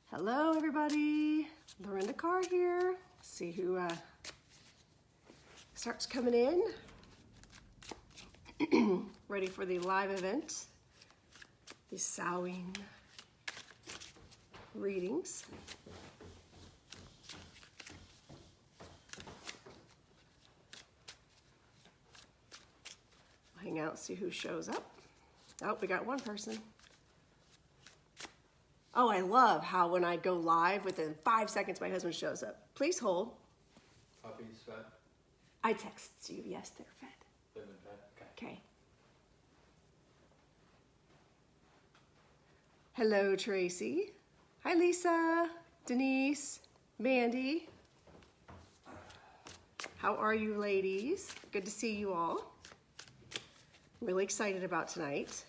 Hello, everybody. Lorinda Carr here. See who starts coming in. Ready for the live event. The Samhain readings. I'll hang out, see who shows up. Oh, we got one person. Oh, I love how when I go live, within 5 seconds, my husband shows up. Please hold. Puppies fed? I text you. Yes, they're fed. They've been fed? Okay. Hello, Tracy. Hi, Lisa, Denise, Mandy. How are you, ladies? Good to see you all. I'm really excited about tonight.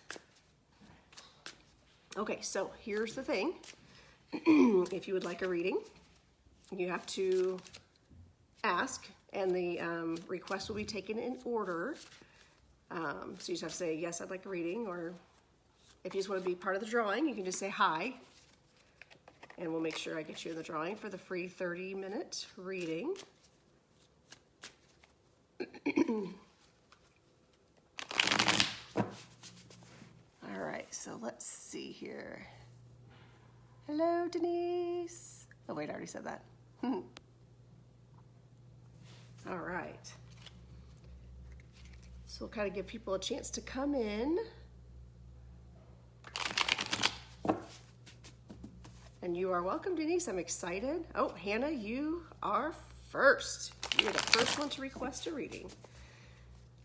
Okay, so here's the thing. If you would like a reading, you have to ask, and the request will be taken in order. So you just have to say, yes, I'd like a reading, or if you just want to be part of the drawing, you can just say hi, and we'll make sure I get you in the drawing for the free 30-minute reading. All right, so let's see here. Hello, Denise. Oh, wait, I already said that. All right. So we'll kind of give people a chance to come in. And you are welcome, Denise. I'm excited. Oh, Hannah, you are first. You're the first one to request a reading.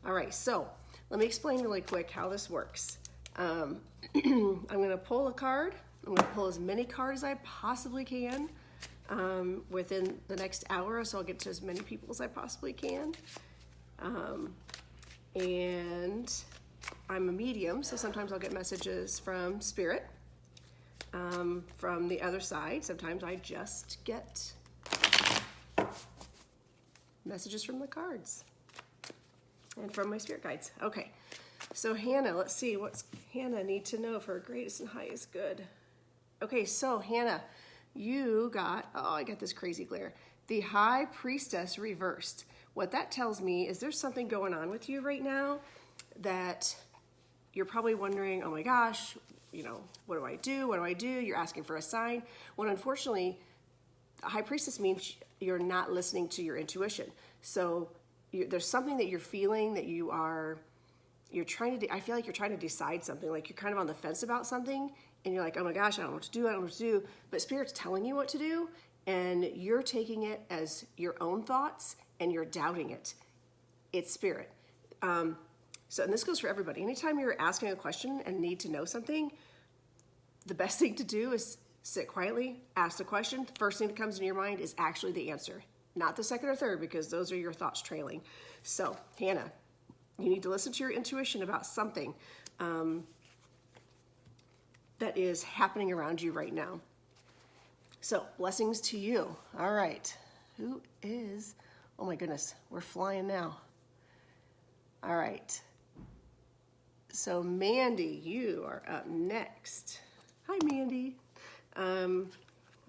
All right, so let me explain really quick how this works. I'm going to pull a card. I'm going to pull as many cards as I possibly can within the next hour, so I'll get to as many people as I possibly can. And I'm a medium, so sometimes I'll get messages from Spirit. From the other side, sometimes I just get messages from the cards and from my spirit guides. Okay. So Hannah, let's see, what's Hannah need to know for her greatest and highest good? Okay, so Hannah, you got, oh, I got this crazy glare. The High Priestess reversed. What that tells me is there's something going on with you right now that you're probably wondering, oh my gosh, you know, what do I do? What do I do? You're asking for a sign. Well, unfortunately, the High Priestess means you're not listening to your intuition. So there's something that you're feeling that you're trying to, I feel like you're trying to decide something, like you're kind of on the fence about something, and you're like, oh my gosh, I don't know what to do, I don't know what to do, but Spirit's telling you what to do, and you're taking it as your own thoughts, and you're doubting it. It's Spirit. And this goes for everybody. Anytime you're asking a question and need to know something, the best thing to do is sit quietly, ask the question. The first thing that comes in your mind is actually the answer, not the second or third, because those are your thoughts trailing. So, Hannah, you need to listen to your intuition about something that is happening around you right now. So, blessings to you. All right. Who is, oh my goodness, we're flying now. All right. So, Mandy, you are up next. Hi, Mandy.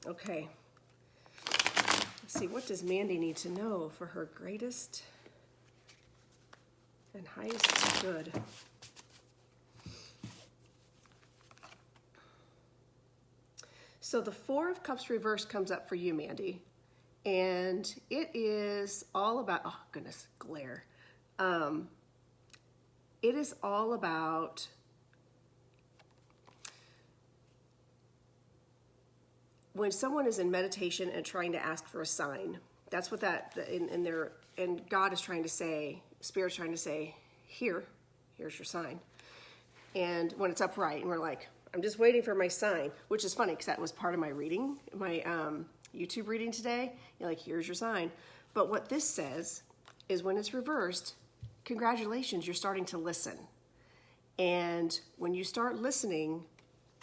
Okay. Let's see, what does Mandy need to know for her greatest and highest good? So the Four of Cups reversed comes up for you, Mandy. And it is all about, oh goodness, glare. It is all about when someone is in meditation and trying to ask for a sign. That's what that, and God is trying to say, Spirit's trying to say, here's your sign. And when it's upright, and we're like, I'm just waiting for my sign, which is funny because that was part of my reading, my YouTube reading today. You're like, here's your sign. But what this says is when it's reversed, congratulations, you're starting to listen. And when you start listening,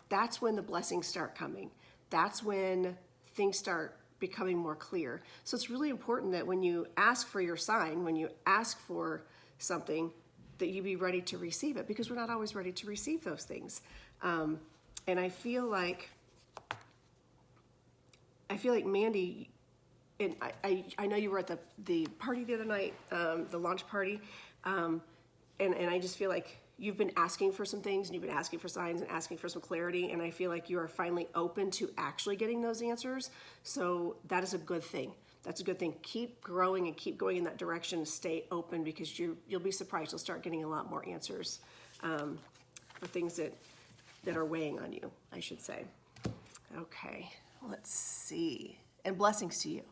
that's when the blessings start coming. That's when things start becoming more clear. So it's really important that when you ask for your sign, when you ask for something, that you be ready to receive it, because we're not always ready to receive those things. And I feel like I feel like Mandy, and I know you were at the party the other night, the launch party, and I just feel like you've been asking for some things, and you've been asking for signs and asking for some clarity, and I feel like you are finally open to actually getting those answers. So that is a good thing. That's a good thing. Keep growing and keep going in that direction. Stay open, because you'll be surprised. You'll start getting a lot more answers for things that are weighing on you, I should say. Okay, let's see. And blessings to you.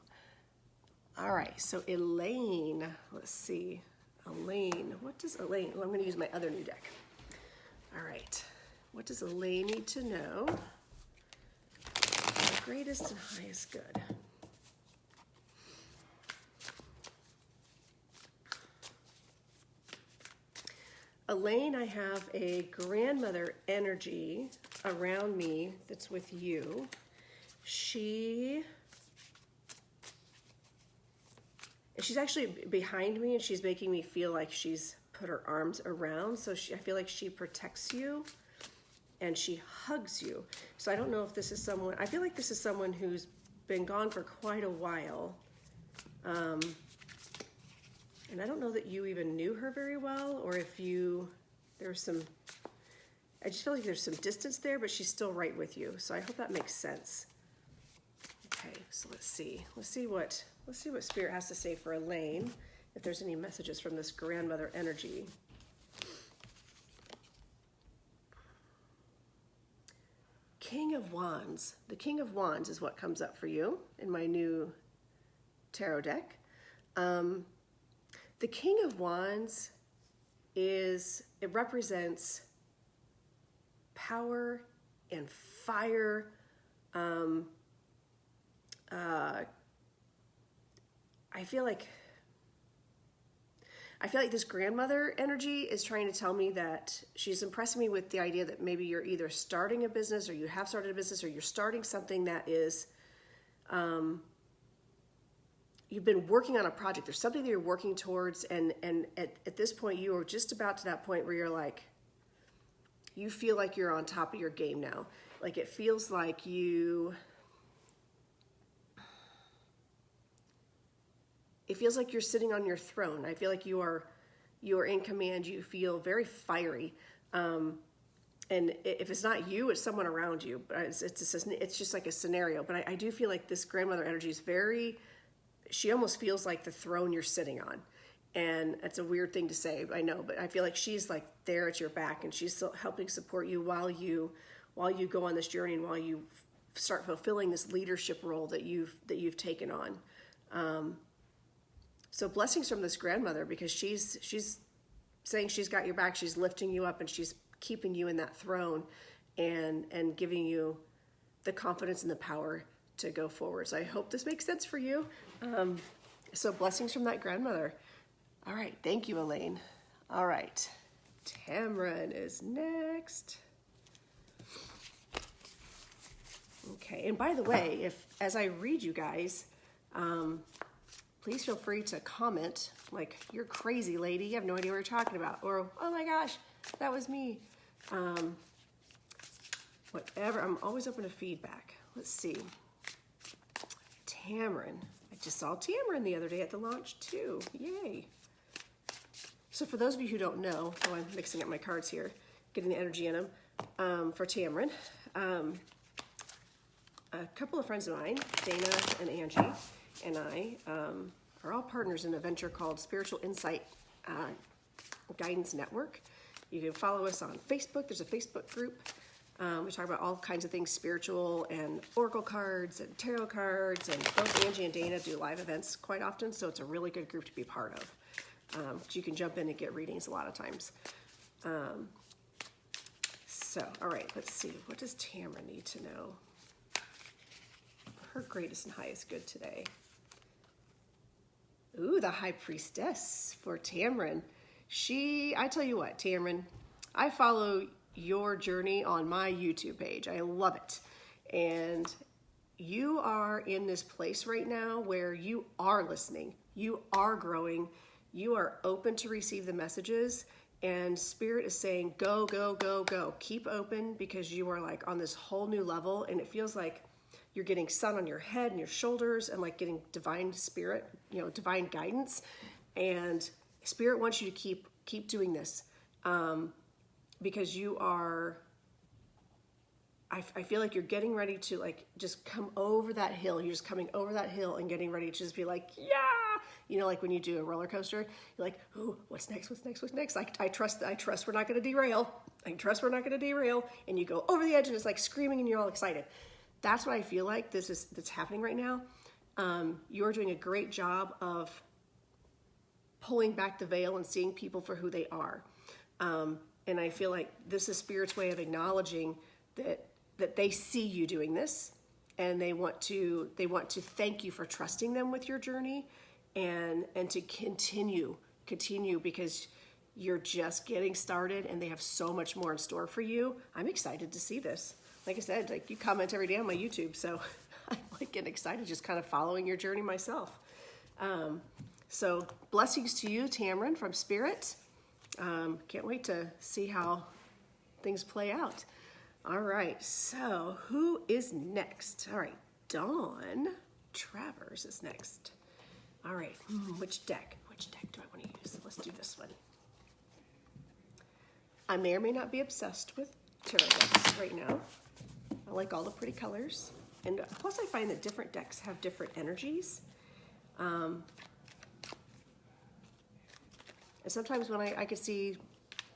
All right, so Elaine, let's see. Elaine, what does Elaine, well, I'm gonna use my other new deck. All right, what does Elaine need to know? The greatest and highest good. Elaine, I have a grandmother energy around me that's with you. She's actually behind me, and she's making me feel like she's put her arms around. So I feel like she protects you and she hugs you. So I don't know if this is someone, I feel like this is someone who's been gone for quite a while. And I don't know that you even knew her very well, or if there's some, I just feel like there's some distance there, but she's still right with you. So I hope that makes sense. Okay, so let's see what Spirit has to say for Elaine, if there's any messages from this grandmother energy. King of Wands. The King of Wands is what comes up for you in my new tarot deck. The King of Wands it represents power and fire. I feel like this grandmother energy is trying to tell me that she's impressing me with the idea that maybe you're either starting a business, or you have started a business, or you're starting something that is, you've been working on a project. There's something that you're working towards, and at this point, you are just about to that point where you're like, you feel like you're on top of your game now. Like it feels like you're sitting on your throne. I feel like you are in command. You feel very fiery. And if it's not you, it's someone around you. But it's just like a scenario. But I do feel like this grandmother energy is she almost feels like the throne you're sitting on. And it's a weird thing to say, I know, but I feel like she's like there at your back, and she's still helping support you while you go on this journey, and while you start fulfilling this leadership role that you've taken on. So blessings from this grandmother, because she's saying she's got your back, she's lifting you up, and she's keeping you in that throne and giving you the confidence and the power to go forward. So I hope this makes sense for you. So blessings from that grandmother. All right, thank you, Elaine. All right, Tamara is next. Okay, and by the way, as I read you guys, please feel free to comment, like, you're crazy, lady, you have no idea what you're talking about, or, oh my gosh, that was me. Whatever, I'm always open to feedback. Let's see. Tamarin. I just saw Tamarin the other day at the launch too. Yay. So for those of you who don't know, I'm mixing up my cards here, getting the energy in them, for Tamarin, a couple of friends of mine, Dana and Angie, and I are all partners in a venture called Spiritual Insight Guidance Network. You can follow us on Facebook. There's a Facebook group. We talk about all kinds of things spiritual, and oracle cards and tarot cards, and both Angie and Dana do live events quite often, so it's a really good group to be part of. You can jump in and get readings a lot of times. So, all right, let's see. What does Tamara need to know? Her greatest and highest good today. Ooh, the High Priestess for Tamarin. I tell you what, Tamarin, I follow your journey on my YouTube page. I love it. And you are in this place right now where you are listening, you are growing, you are open to receive the messages, and Spirit is saying, go, go, go, go. Keep open, because you are like on this whole new level, and it feels like you're getting sun on your head and your shoulders, and like getting divine spirit, divine guidance. And spirit wants you to keep doing this, because you are, I feel like you're getting ready to like just come over that hill. You're just coming over that hill and getting ready to just be like, yeah, like when you do a roller coaster, you're like, ooh, what's next? What's next? What's next? I trust we're not going to derail. I trust we're not going to derail. And you go over the edge and it's like screaming and you're all excited. That's what I feel like that's happening right now. You're doing a great job of pulling back the veil and seeing people for who they are. And I feel like this is Spirit's way of acknowledging that they see you doing this, and they want to thank you for trusting them with your journey, and to continue because you're just getting started and they have so much more in store for you. I'm excited to see this. Like I said, like you comment every day on my YouTube, so I'm like getting excited just kind of following your journey myself. So blessings to you, Tamara, from Spirit. Can't wait to see how things play out. All right, so who is next? All right, Dawn Travers is next. All right, which deck do I want to use? Let's do this one. I may or may not be obsessed with tarot decks right now. I like all the pretty colors. And plus I find that different decks have different energies. And sometimes when I could see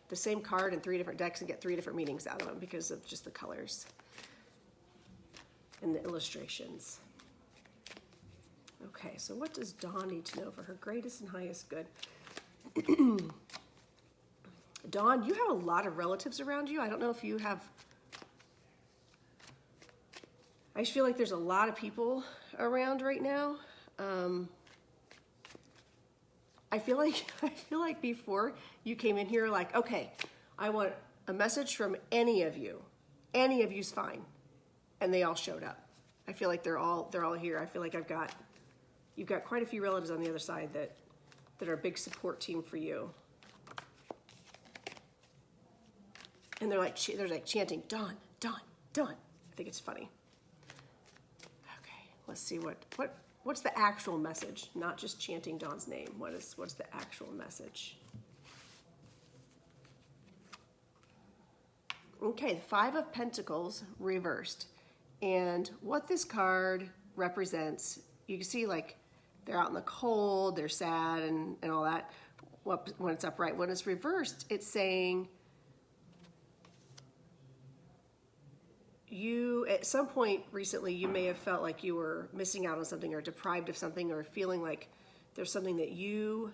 the same card in 3 different decks and get 3 different meanings out of them because of just the colors and the illustrations. Okay, so what does Dawn need to know for her greatest and highest good? Dawn, you have a lot of relatives around you. I don't know if you have... I just feel like there's a lot of people around right now. I feel like before you came in here, like, okay, I want a message from any of you. Any of you's fine. And they all showed up. I feel like they're all here. I feel like you've got quite a few relatives on the other side that are a big support team for you. And they're like chanting, Dawn, Dawn, Dawn. I think it's funny. Okay, let's see what's the actual message, not just chanting Dawn's name. What's the actual message? Okay, the 5 of Pentacles reversed. And what this card represents, you can see like they're out in the cold, they're sad and all that when it's upright. When it's reversed, it's saying you, at some point recently, you may have felt like you were missing out on something or deprived of something or feeling like there's something that you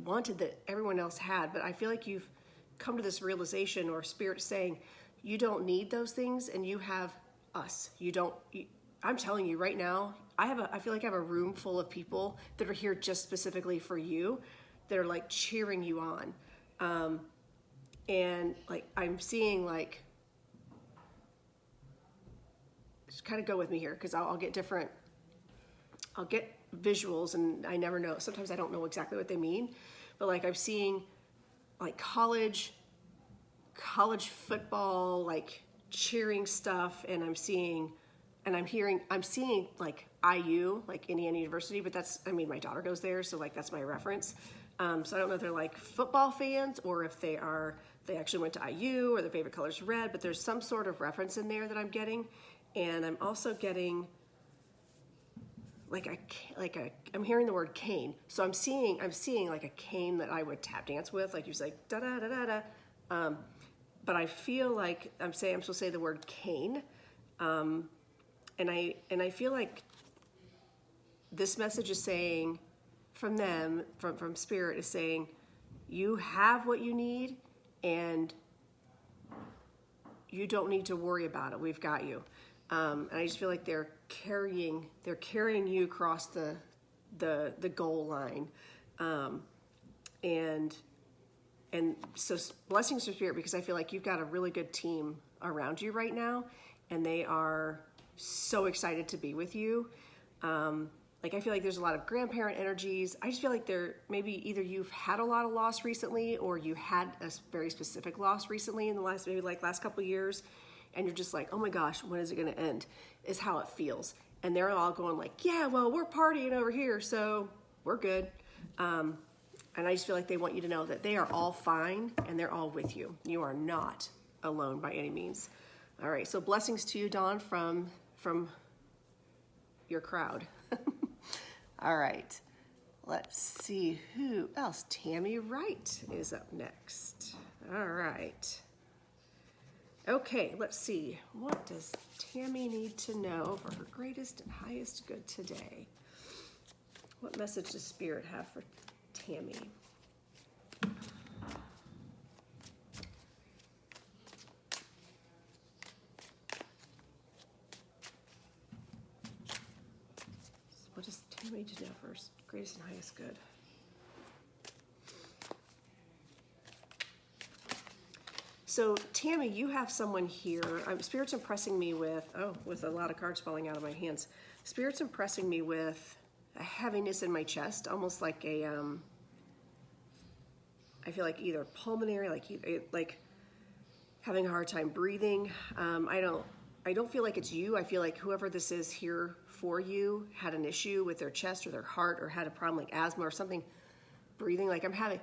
wanted that everyone else had. But I feel like you've come to this realization, or Spirit saying, you don't need those things and you have us. I'm telling you right now, I feel like I have a room full of people that are here just specifically for you, that are like cheering you on. And like, I'm seeing like, just kind of go with me here, because I'll get visuals and I never know. Sometimes I don't know exactly what they mean, but like I'm seeing like college football, like cheering stuff. And I'm seeing like IU, like Indiana University, but my daughter goes there. So like, that's my reference. So I don't know if they're like football fans or if they actually went to IU or their favorite color is red, but there's some sort of reference in there that I'm getting. And I'm also getting I'm hearing the word cane. So I'm seeing like a cane that I would tap dance with, like you say da da da da da. But I feel like I'm supposed to say the word cane. And I feel like this message is saying from them, from Spirit, is saying you have what you need and you don't need to worry about it. We've got you. And I just feel like they're carrying you across the goal line. And so blessings to Spirit, because I feel like you've got a really good team around you right now, and they are so excited to be with you. Like I feel like there's a lot of grandparent energies. I just feel like maybe either you've had a lot of loss recently, or you had a very specific loss recently in the last couple of years, and you're just like, oh my gosh, when is it going to end, is how it feels. And they're all going like, yeah, well, we're partying over here, so we're good. And I just feel like they want you to know that they are all fine and they're all with you. You are not alone by any means. All right, so blessings to you, Dawn, from your crowd. All right, let's see who else. Tammy Wright is up next. All right. Okay, let's see. What does Tammy need to know for her greatest and highest good today? What message does Spirit have for Tammy? What does Tammy need to know for her greatest and highest good? So Tammy, you have someone here. Spirit's impressing me with a lot of cards falling out of my hands. Spirit's impressing me with a heaviness in my chest, almost like a, I feel like either pulmonary, like having a hard time breathing. I don't feel like it's you. I feel like whoever this is here for you had an issue with their chest or their heart, or had a problem like asthma or something, breathing. Like I'm having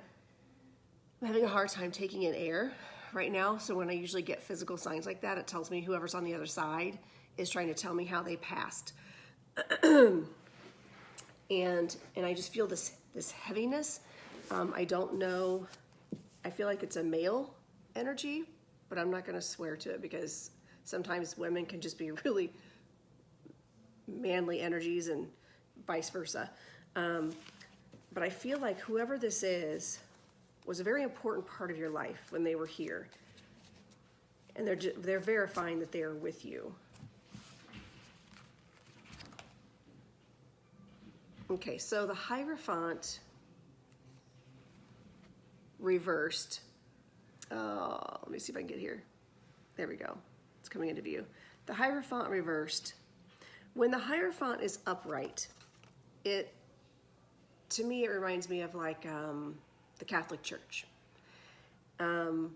a hard time taking in air right now. So when I usually get physical signs like that, it tells me whoever's on the other side is trying to tell me how they passed. And I just feel this heaviness. I don't know. I feel like it's a male energy, but I'm not going to swear to it because sometimes women can just be really manly energies and vice versa. But I feel like whoever this is was a very important part of your life when they were here. And they're verifying that they are with you. Okay, so the Hierophant reversed. Let me see if I can get here. There we go. It's coming into view. The Hierophant reversed. When the Hierophant is upright, to me, it reminds me of like the Catholic Church. And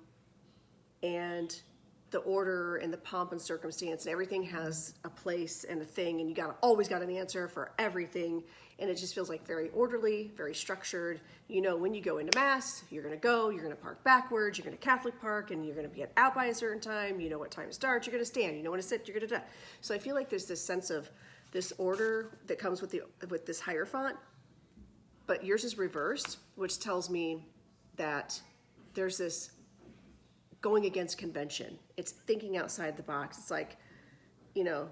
the order and the pomp and circumstance and everything has a place and a thing, and you always got an answer for everything. And it just feels like very orderly, very structured. You know, when you go into mass, you're going to park backwards, you're going to Catholic park, and you're going to get out by a certain time. You know what time to start, you're going to stand, you know when to sit, you're going to. So I feel like there's this sense of this order that comes with this Hierophant, but yours is reversed, which tells me that there's this going against convention. It's thinking outside the box. It's like, you know,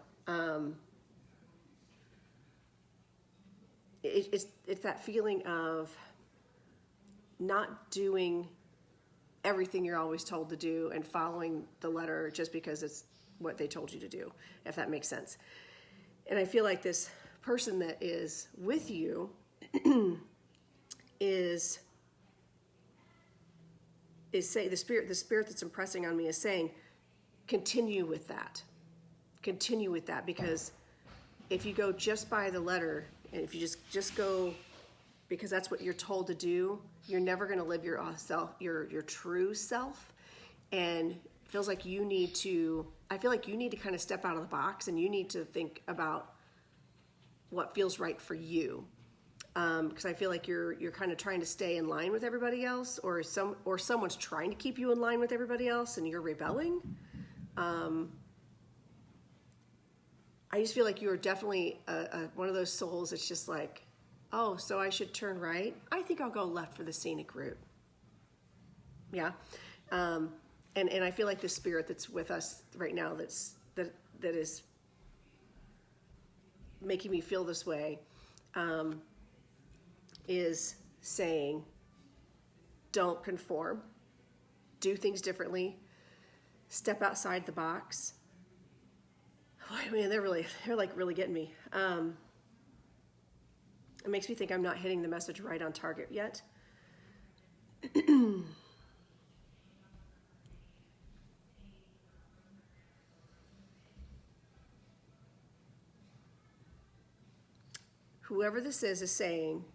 it's that feeling of not doing everything you're always told to do and following the letter just because it's what they told you to do, if that makes sense. And I feel like this person that is with you is saying, the spirit that's impressing on me is saying, continue with that, because if you go just by the letter, and if you just go because that's what you're told to do, you're never going to live your self, your true self. And it feels like I feel like you need to kind of step out of the box, and you need to think about what feels right for you. Because I feel like you're kind of trying to stay in line with everybody else, or someone's trying to keep you in line with everybody else, and you're rebelling. I just feel like you are definitely one of those souls that's just like, oh, so I should turn right? I think I'll go left for the scenic route. Yeah. And I feel like the spirit that's with us right now that is making me feel this way is saying, don't conform, do things differently, step outside the box. Oh, man, they're like really getting me. It makes me think I'm not hitting the message right on target yet. Whoever this is saying,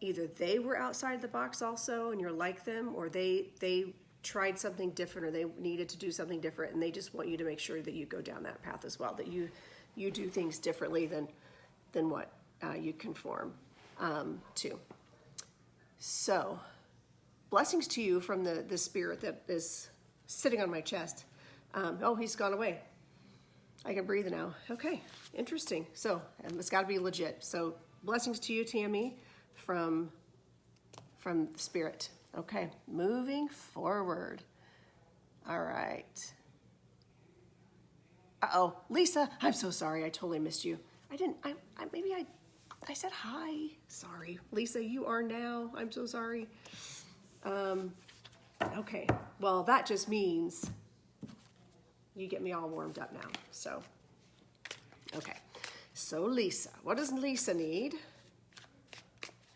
either they were outside the box also and you're like them, or they tried something different or they needed to do something different, and they just want you to make sure that you go down that path as well, that you do things differently than what you conform to. So, blessings to you from the spirit that is sitting on my chest. Oh, he's gone away. I can breathe now. Okay, interesting. So, it's got to be legit. So, blessings to you, Tammy, from the spirit. Okay, moving forward. All right. Uh-oh, Lisa, I'm so sorry. I totally missed you. I said hi. Sorry. Lisa, you are now. I'm so sorry. Okay, well, that just means you get me all warmed up now. So, okay. So, Lisa, what does Lisa need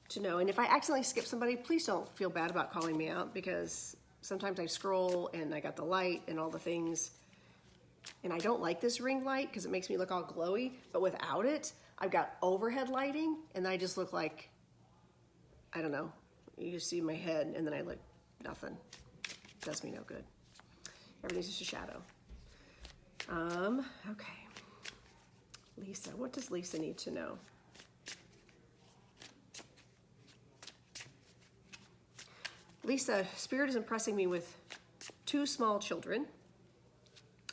to know? And if I accidentally skip somebody, please don't feel bad about calling me out, because sometimes I scroll and I got the light and all the things. And I don't like this ring light because it makes me look all glowy, but without it, I've got overhead lighting and I just look like, I don't know, you just see my head and then I look nothing. Does me no good. Everything's just a shadow. Okay. Lisa, what does Lisa need to know? Lisa, Spirit is impressing me with 2 small children.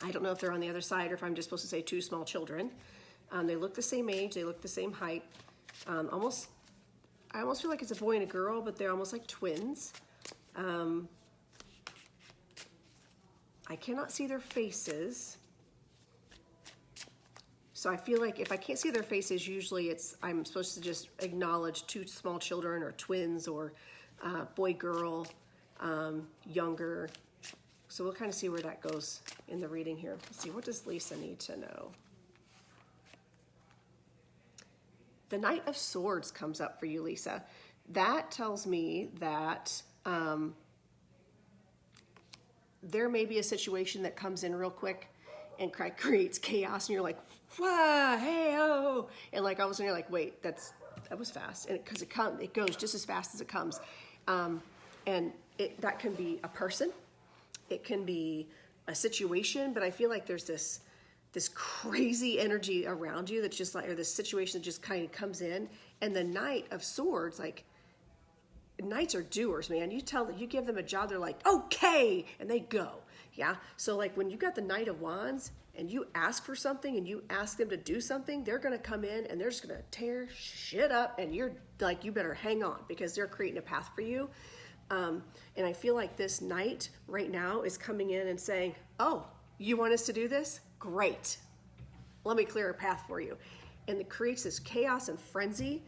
I don't know if they're on the other side or if I'm just supposed to say 2 small children. They look the same age, they look the same height. I almost feel like it's a boy and a girl, but they're almost like twins. I cannot see their faces. So I feel like if I can't see their faces, usually I'm supposed to just acknowledge 2 small children or twins or boy, girl, younger. So we'll kind of see where that goes in the reading here. Let's see, what does Lisa need to know? The Knight of Swords comes up for you, Lisa. That tells me that there may be a situation that comes in real quick and creates chaos, and you're like, "Whoa, hey, oh," and like all of a sudden you're like, "Wait, that was fast," and because it goes just as fast as it comes, and that can be a person, it can be a situation, but I feel like there's this crazy energy around you that's just like, or this situation that just kind of comes in, and the Knight of Swords, like, knights are doers, man. You give them a job, they're like, okay, and they go. Yeah. So like when you got the Knight of Wands and you ask for something and you ask them to do something, they're going to come in and they're just going to tear shit up, and you're like, you better hang on because they're creating a path for you. And I feel like this knight right now is coming in and saying, oh, you want us to do this? Great. Let me clear a path for you. And it creates this chaos and frenzy.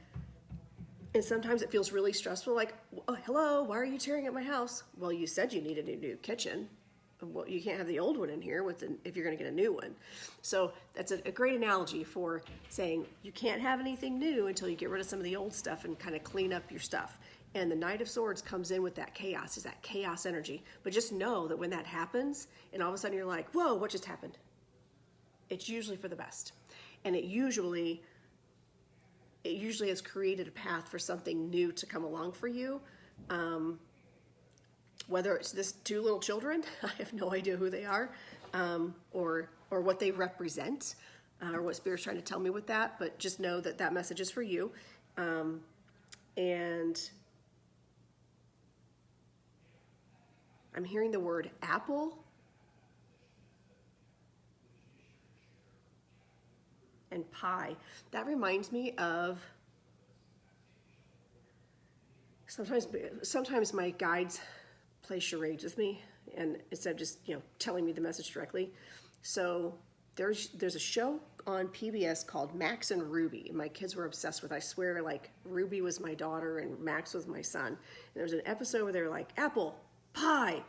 And sometimes it feels really stressful, like, oh, hello, why are you tearing up my house? Well, you said you needed a new kitchen. Well, you can't have the old one in here if you're going to get a new one. So that's a great analogy for saying you can't have anything new until you get rid of some of the old stuff and kind of clean up your stuff. And the Knight of Swords comes in with that chaos, is that chaos energy. But just know that when that happens, and all of a sudden you're like, whoa, what just happened? It's usually for the best. And it usually has created a path for something new to come along for you. Whether it's this 2 little children, I have no idea who they are, or what they represent, or what Spirit's trying to tell me with that, but just know that that message is for you. And I'm hearing the word apple and pie. That reminds me of sometimes my guides play charades with me, and instead of just telling me the message directly. So there's a show on PBS called Max and Ruby, and my kids were obsessed with. I swear, like, Ruby was my daughter and Max was my son. And there was an episode where they were like, apple, pie.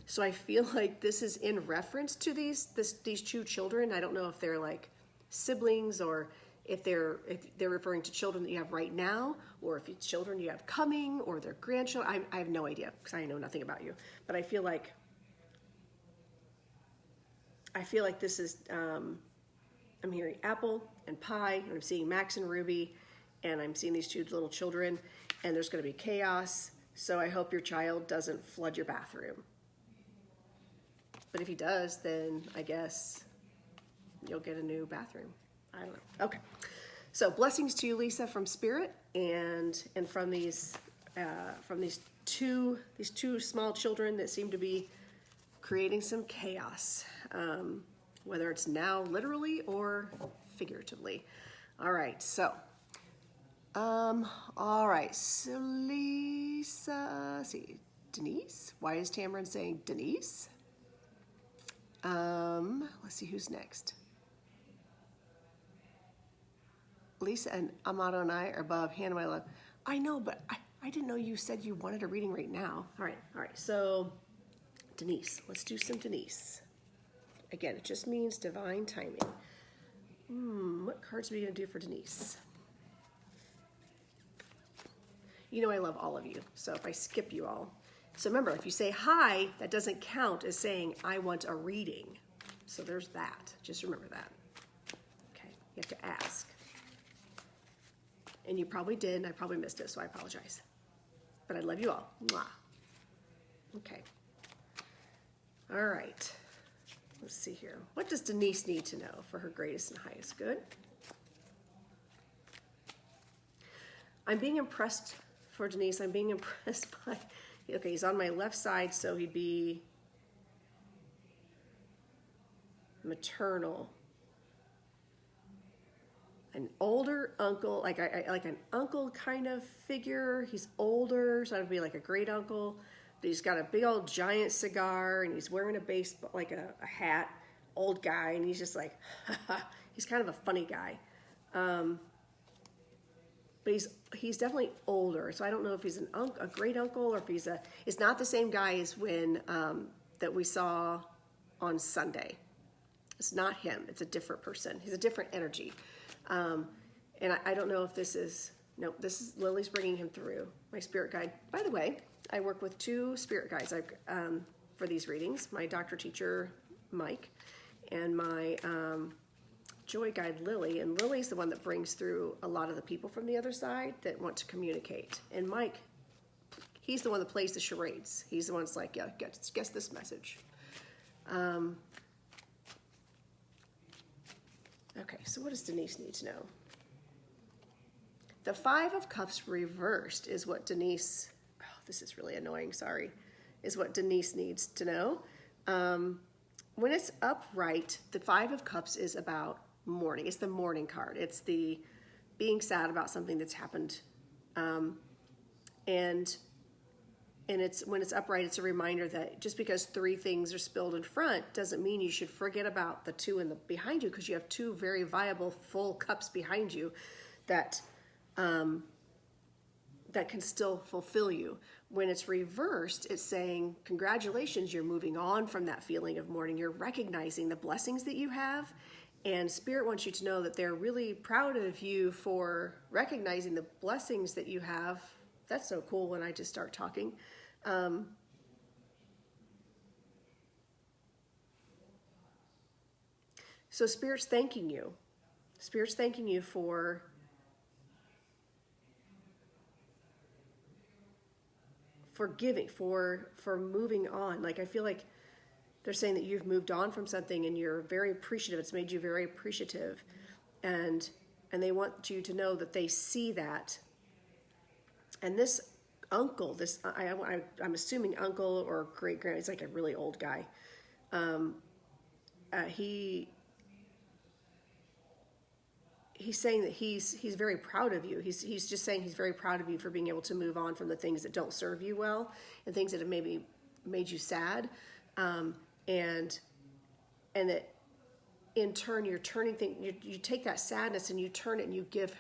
So I feel like this is in reference to these 2 children. I don't know if they're like siblings or if they're referring to children that you have right now, or if it's children you have coming, or their grandchildren. I have no idea because I know nothing about you. But I feel like this is, I'm hearing apple and pie, and I'm seeing Max and Ruby, and I'm seeing these 2 little children, and there's going to be chaos. So I hope your child doesn't flood your bathroom. But if he does, then I guess you'll get a new bathroom. I don't know. Okay. So blessings to you, Lisa, from Spirit, and from these two small children that seem to be creating some chaos, whether it's now literally or figuratively. All right. So, So Lisa, see, Denise. Why is Tamara saying Denise? Let's see who's next. Lisa and Amato and I are above. Hannah, my love. I know, but I didn't know you said you wanted a reading right now. All right. So, Denise. Let's do some Denise. Again, it just means divine timing. What cards are we going to do for Denise? You know I love all of you, so if I skip you all. So remember, if you say hi, that doesn't count as saying, I want a reading. So there's that. Just remember that. Okay, you have to ask. And you probably did, and I probably missed it, so I apologize. But I love you all. Mwah. Okay. All right. Let's see here. What does Denise need to know for her greatest and highest good? I'm being impressed for Denise. I'm being impressed by, okay, he's on my left side, so he'd be maternal. An older uncle, like an uncle kind of figure. He's older, so I'd be like a great uncle. But he's got a big old giant cigar, and he's wearing a baseball, like a hat, old guy, and he's just like, he's kind of a funny guy. But he's definitely older, so I don't know if he's a great uncle or if it's not the same guy as when that we saw on Sunday. It's not him. It's a different person. He's a different energy. And I don't know if this is Lily's bringing him through, my spirit guide. By the way, I work with 2 spirit guides for these readings, my doctor teacher, Mike, and my joy guide, Lily. And Lily's the one that brings through a lot of the people from the other side that want to communicate. And Mike, he's the one that plays the charades. He's the one that's like, yeah, guess this message. Okay, so what does Denise need to know? The 5 of Cups reversed is what Denise, this is really annoying, sorry, is what Denise needs to know. When it's upright, the 5 of Cups is about mourning. It's the mourning card. It's the being sad about something that's happened. And it's when it's upright, it's a reminder that just because 3 things are spilled in front doesn't mean you should forget about the 2 behind you, because you have 2 very viable full cups behind you that that can still fulfill you. When it's reversed, it's saying, congratulations, you're moving on from that feeling of mourning. You're recognizing the blessings that you have, and Spirit wants you to know that they're really proud of you for recognizing the blessings that you have. That's so cool when I just start talking. So Spirit's thanking you. Spirit's thanking you for giving, for moving on. Like, I feel like they're saying that you've moved on from something and you're very appreciative. It's made you very appreciative. And they want you to know that they see that. And this uncle, I'm assuming uncle or great-grand, he's like a really old guy. He's saying that he's very proud of you. He's just saying he's very proud of you for being able to move on from the things that don't serve you well and things that have maybe made you sad, and that in turn you're turning things. You take that sadness and you turn it and you give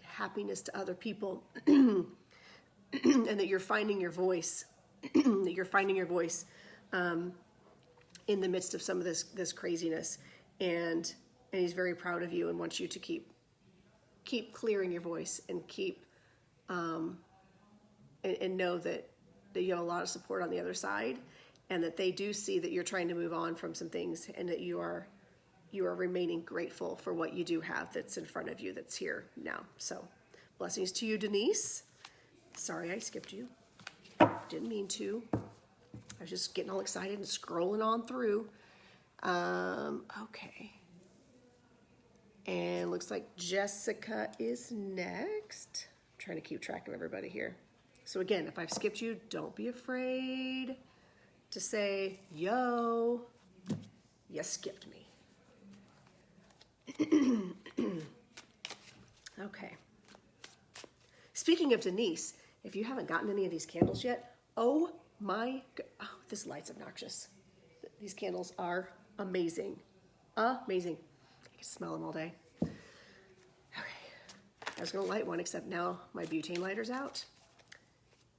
happiness to other people, and that you're finding your voice. That you're finding your voice in the midst of some of this craziness, and he's very proud of you and wants you to keep clearing your voice and keep and know that you have a lot of support on the other side, and that they do see that you're trying to move on from some things, and that you are remaining grateful for what you do have that's in front of you, that's here now. So blessings to you, Denise. Sorry I skipped you. Didn't mean to. I was just getting all excited and scrolling on through. Okay. And looks like Jessica is next. I'm trying to keep track of everybody here. So again, if I've skipped you, don't be afraid to say, yo, you skipped me. Okay. Speaking of Denise, if you haven't gotten any of these candles yet, oh my God, oh, this light's obnoxious. These candles are amazing. Amazing. I can smell them all day. Okay. I was gonna light one, except now my butane lighter's out.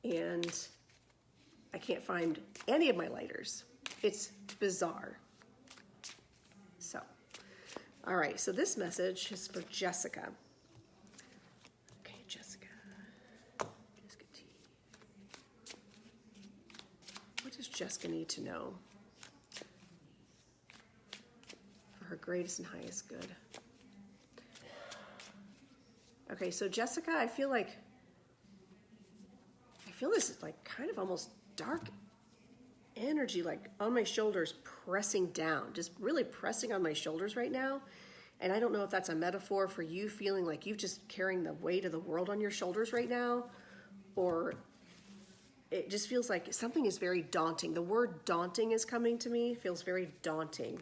And I can't find any of my lighters. It's bizarre. So, all right, so this message is for Jessica. Okay, Jessica. Jessica T. What does Jessica need to know for her greatest and highest good? Okay, so Jessica, I feel this is like kind of almost dark energy, like on my shoulders, pressing down, just really pressing on my shoulders right now. And I don't know if that's a metaphor for you feeling like you've just carrying the weight of the world on your shoulders right now, or it just feels like something is very daunting. The word daunting is coming to me. It feels very daunting.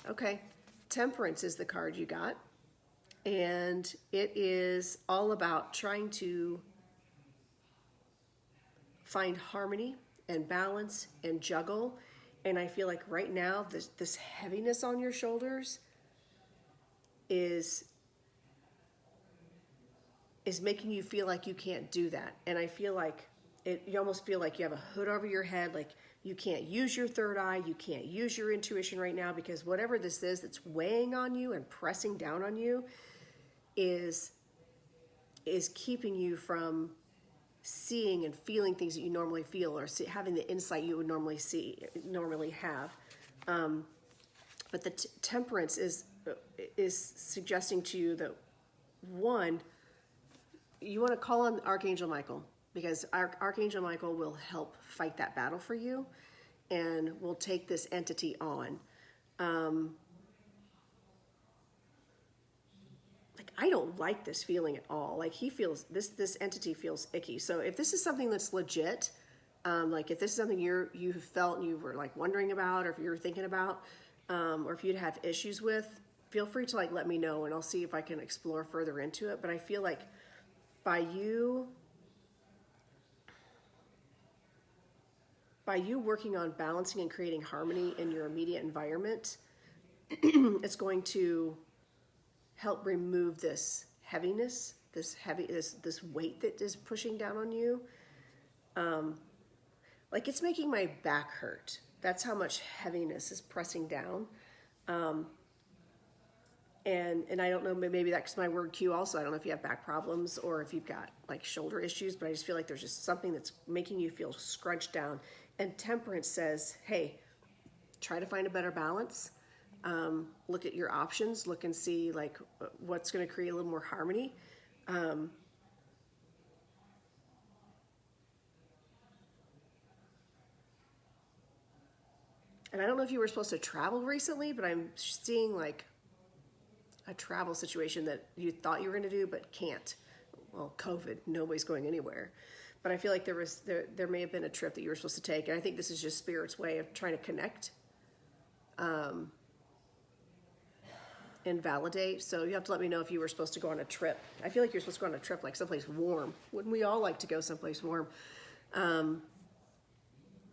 Okay. Temperance is the card you got. And it is all about trying to find harmony and balance and juggle. And I feel like right now, this heaviness on your shoulders is making you feel like you can't do that. And I feel like you almost feel like you have a hood over your head, like you can't use your third eye, you can't use your intuition right now, because whatever this is that's weighing on you and pressing down on you is keeping you from seeing and feeling things that you normally feel, or having the insight you would normally have. But the temperance is suggesting to you that, one, you want to call on Archangel Michael, because Archangel Michael will help fight that battle for you and will take this entity on. I don't like this feeling at all. Like this entity feels icky. So if this is something that's legit, like if this is something you felt and you were like wondering about, or if you were thinking about, or if you'd have issues with, feel free to like let me know, and I'll see if I can explore further into it. But I feel like by you working on balancing and creating harmony in your immediate environment, it's going to help remove this heaviness, this weight that is pushing down on you. Like it's making my back hurt. That's how much heaviness is pressing down. And I don't know, maybe that's my word cue also. I don't know if you have back problems or if you've got like shoulder issues, but I just feel like there's just something that's making you feel scrunched down. And temperance says, hey, try to find a better balance. Look at your options, look and see like what's going to create a little more harmony. And I don't know if you were supposed to travel recently, but I'm seeing like a travel situation that you thought you were going to do, but can't. Well, COVID, nobody's going anywhere. But I feel like there may have been a trip that you were supposed to take. And I think this is just Spirit's way of trying to connect. And validate. So you have to let me know if you were supposed to go on a trip. I feel like you're supposed to go on a trip, like someplace warm. Wouldn't we all like to go someplace warm? Because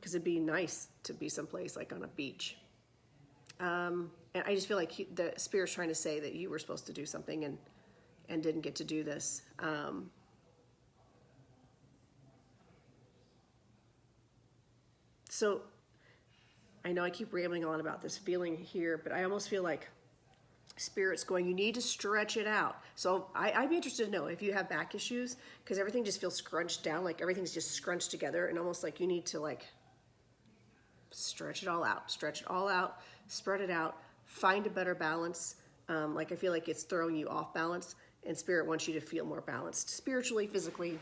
it'd be nice to be someplace like on a beach. And I just feel like the Spirit's trying to say that you were supposed to do something and didn't get to do this. So I know I keep rambling on about this feeling here, but I almost feel like Spirit's going, you need to stretch it out. So I'd be interested to know if you have back issues, because everything just feels scrunched down, like everything's just scrunched together, and almost like you need to like stretch it all out, spread it out, find a better balance. Like I feel like it's throwing you off balance, and Spirit wants you to feel more balanced spiritually, physically,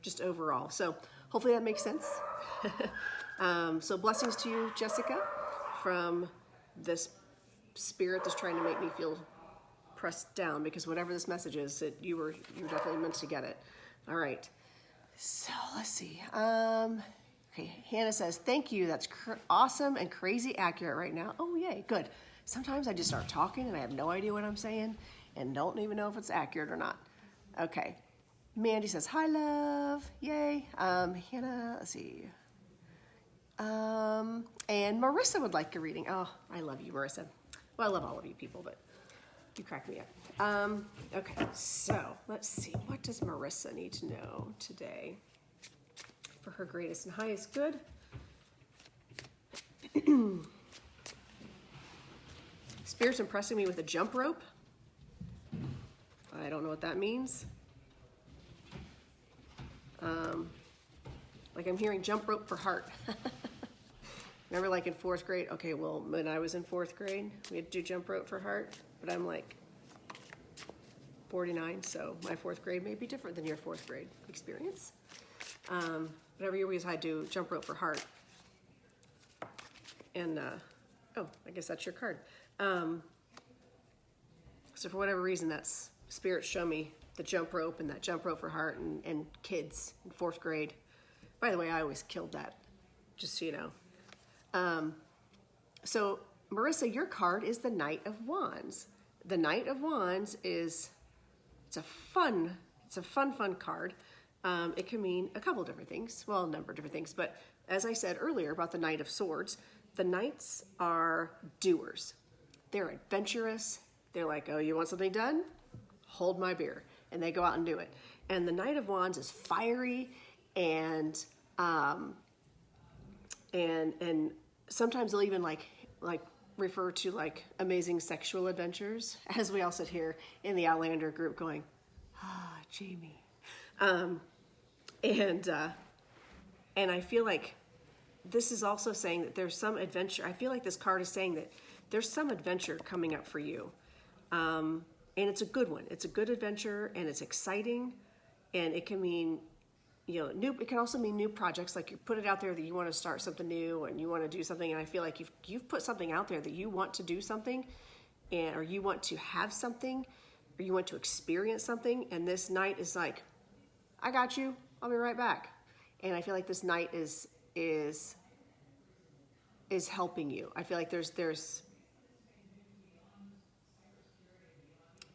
just overall. So hopefully that makes sense. So blessings to you, Jessica, from this spirit that's trying to make me feel pressed down, because whatever this message is, you're definitely meant to get it. All right. So let's see. Okay, Hannah says, thank you. That's awesome and crazy accurate right now. Oh, yay, good. Sometimes I just start talking and I have no idea what I'm saying and don't even know if it's accurate or not. Okay. Mandy says, hi, love. Yay. Hannah, let's see. And Marissa would like a reading. Oh, I love you, Marissa. Well, I love all of you people, but you crack me up. Okay, so let's see. What does Marissa need to know today for her greatest and highest good? Spirit's impressing me with a jump rope. I don't know what that means. Like I'm hearing jump rope for heart. Remember, like in 4th grade? Okay, well, when I was in 4th grade, we had to do jump rope for heart, but I'm like 49, so my 4th grade may be different than your 4th grade experience. But every year we had to do jump rope for heart. And, oh, I guess that's your card. So for whatever reason, that's Spirit show me the jump rope and that jump rope for heart and kids in 4th grade. By the way, I always killed that, just so you know. So Marissa, your card is the Knight of Wands. The Knight of Wands it's a fun card. It can mean a couple different things. Well, a number of different things. But as I said earlier about the Knight of Swords, the Knights are doers. They're adventurous. They're like, oh, you want something done? Hold my beer. And they go out and do it. And the Knight of Wands is fiery and sometimes they'll even like refer to like amazing sexual adventures, as we all sit here in the Outlander group going, Jamie. And I feel like this is also saying that there's some adventure. I feel like this card is saying that there's some adventure coming up for you. And it's a good one. It's a good adventure and it's exciting, and it can mean, it can also mean new projects. Like you put it out there that you want to start something new and you want to do something. And I feel like you've put something out there that you want to do something, or you want to have something, or you want to experience something. And this Knight is like, I got you. I'll be right back. And I feel like this Knight is helping you. I feel like there's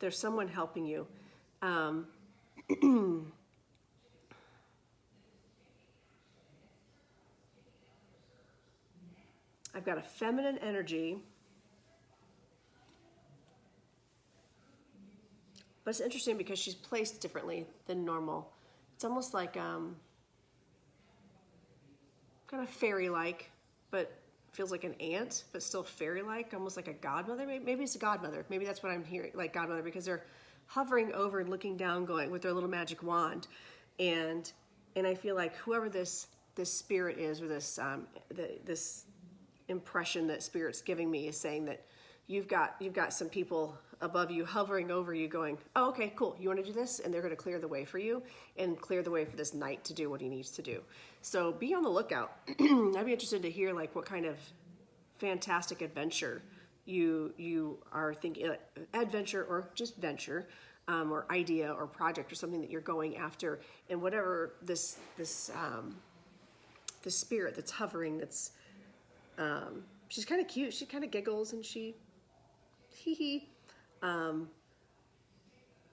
someone helping you. I've got a feminine energy, but it's interesting because she's placed differently than normal. It's almost like kind of fairy-like, but feels like an ant, but still fairy-like, almost like a godmother. Maybe it's a godmother. Maybe that's what I'm hearing, like godmother, because they're hovering over and looking down, going with their little magic wand, and I feel like whoever this spirit is, or this impression that Spirit's giving me is saying that you've got some people above you hovering over you going, oh, okay, cool, you want to do this? And they're going to clear the way for you and clear the way for this Knight to do what he needs to do. So be on the lookout. I'd be interested to hear like what kind of fantastic adventure you are thinking, adventure or just venture, or idea or project or something that you're going after, and whatever this spirit that's hovering, that's she's kind of cute. She kind of giggles and she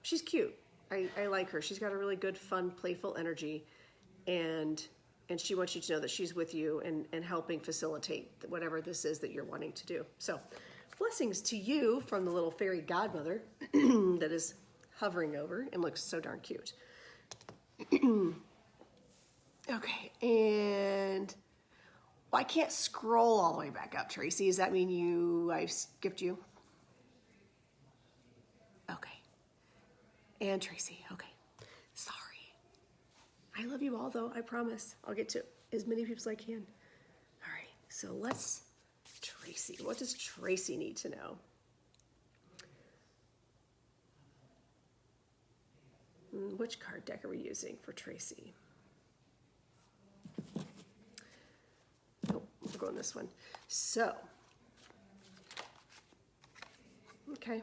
she's cute. I like her. She's got a really good, fun, playful energy, and she wants you to know that she's with you and helping facilitate whatever this is that you're wanting to do. So blessings to you from the little fairy godmother that is hovering over and looks so darn cute. Okay, and I can't scroll all the way back up, Tracy. Does that mean I skipped you? Okay. And Tracy, okay. Sorry. I love you all, though, I promise. I'll get to as many people as I can. All right, so Tracy. What does Tracy need to know? Which card deck are we using for Tracy? we're going this one. So, okay.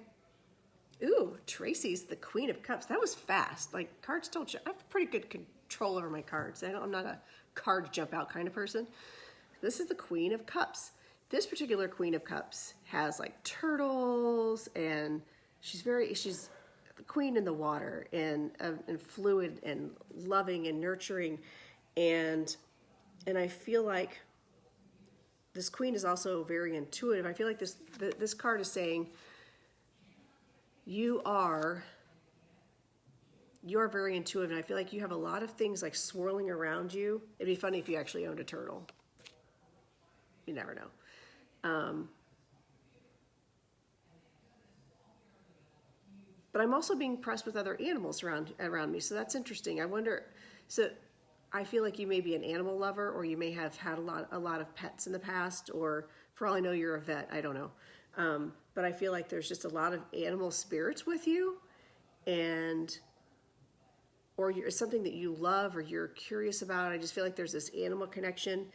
Ooh, Tracy's the Queen of Cups. That was fast. Like, cards don't, I have pretty good control over my cards. I'm not a card jump out kind of person. This is the Queen of Cups. This particular Queen of Cups has like turtles, and she's the queen in the water, and fluid and loving and nurturing, and I feel like this queen is also very intuitive. I feel like this card is saying you are very intuitive, and I feel like you have a lot of things like swirling around you. It'd be funny if you actually owned a turtle. You never know. But I'm also being pressed with other animals around me, so that's interesting. I wonder, so I feel like you may be an animal lover, or you may have had a lot of pets in the past, or for all I know, you're a vet. I don't know. But I feel like there's just a lot of animal spirits with you, or it's something that you love or you're curious about. I just feel like there's this animal connection.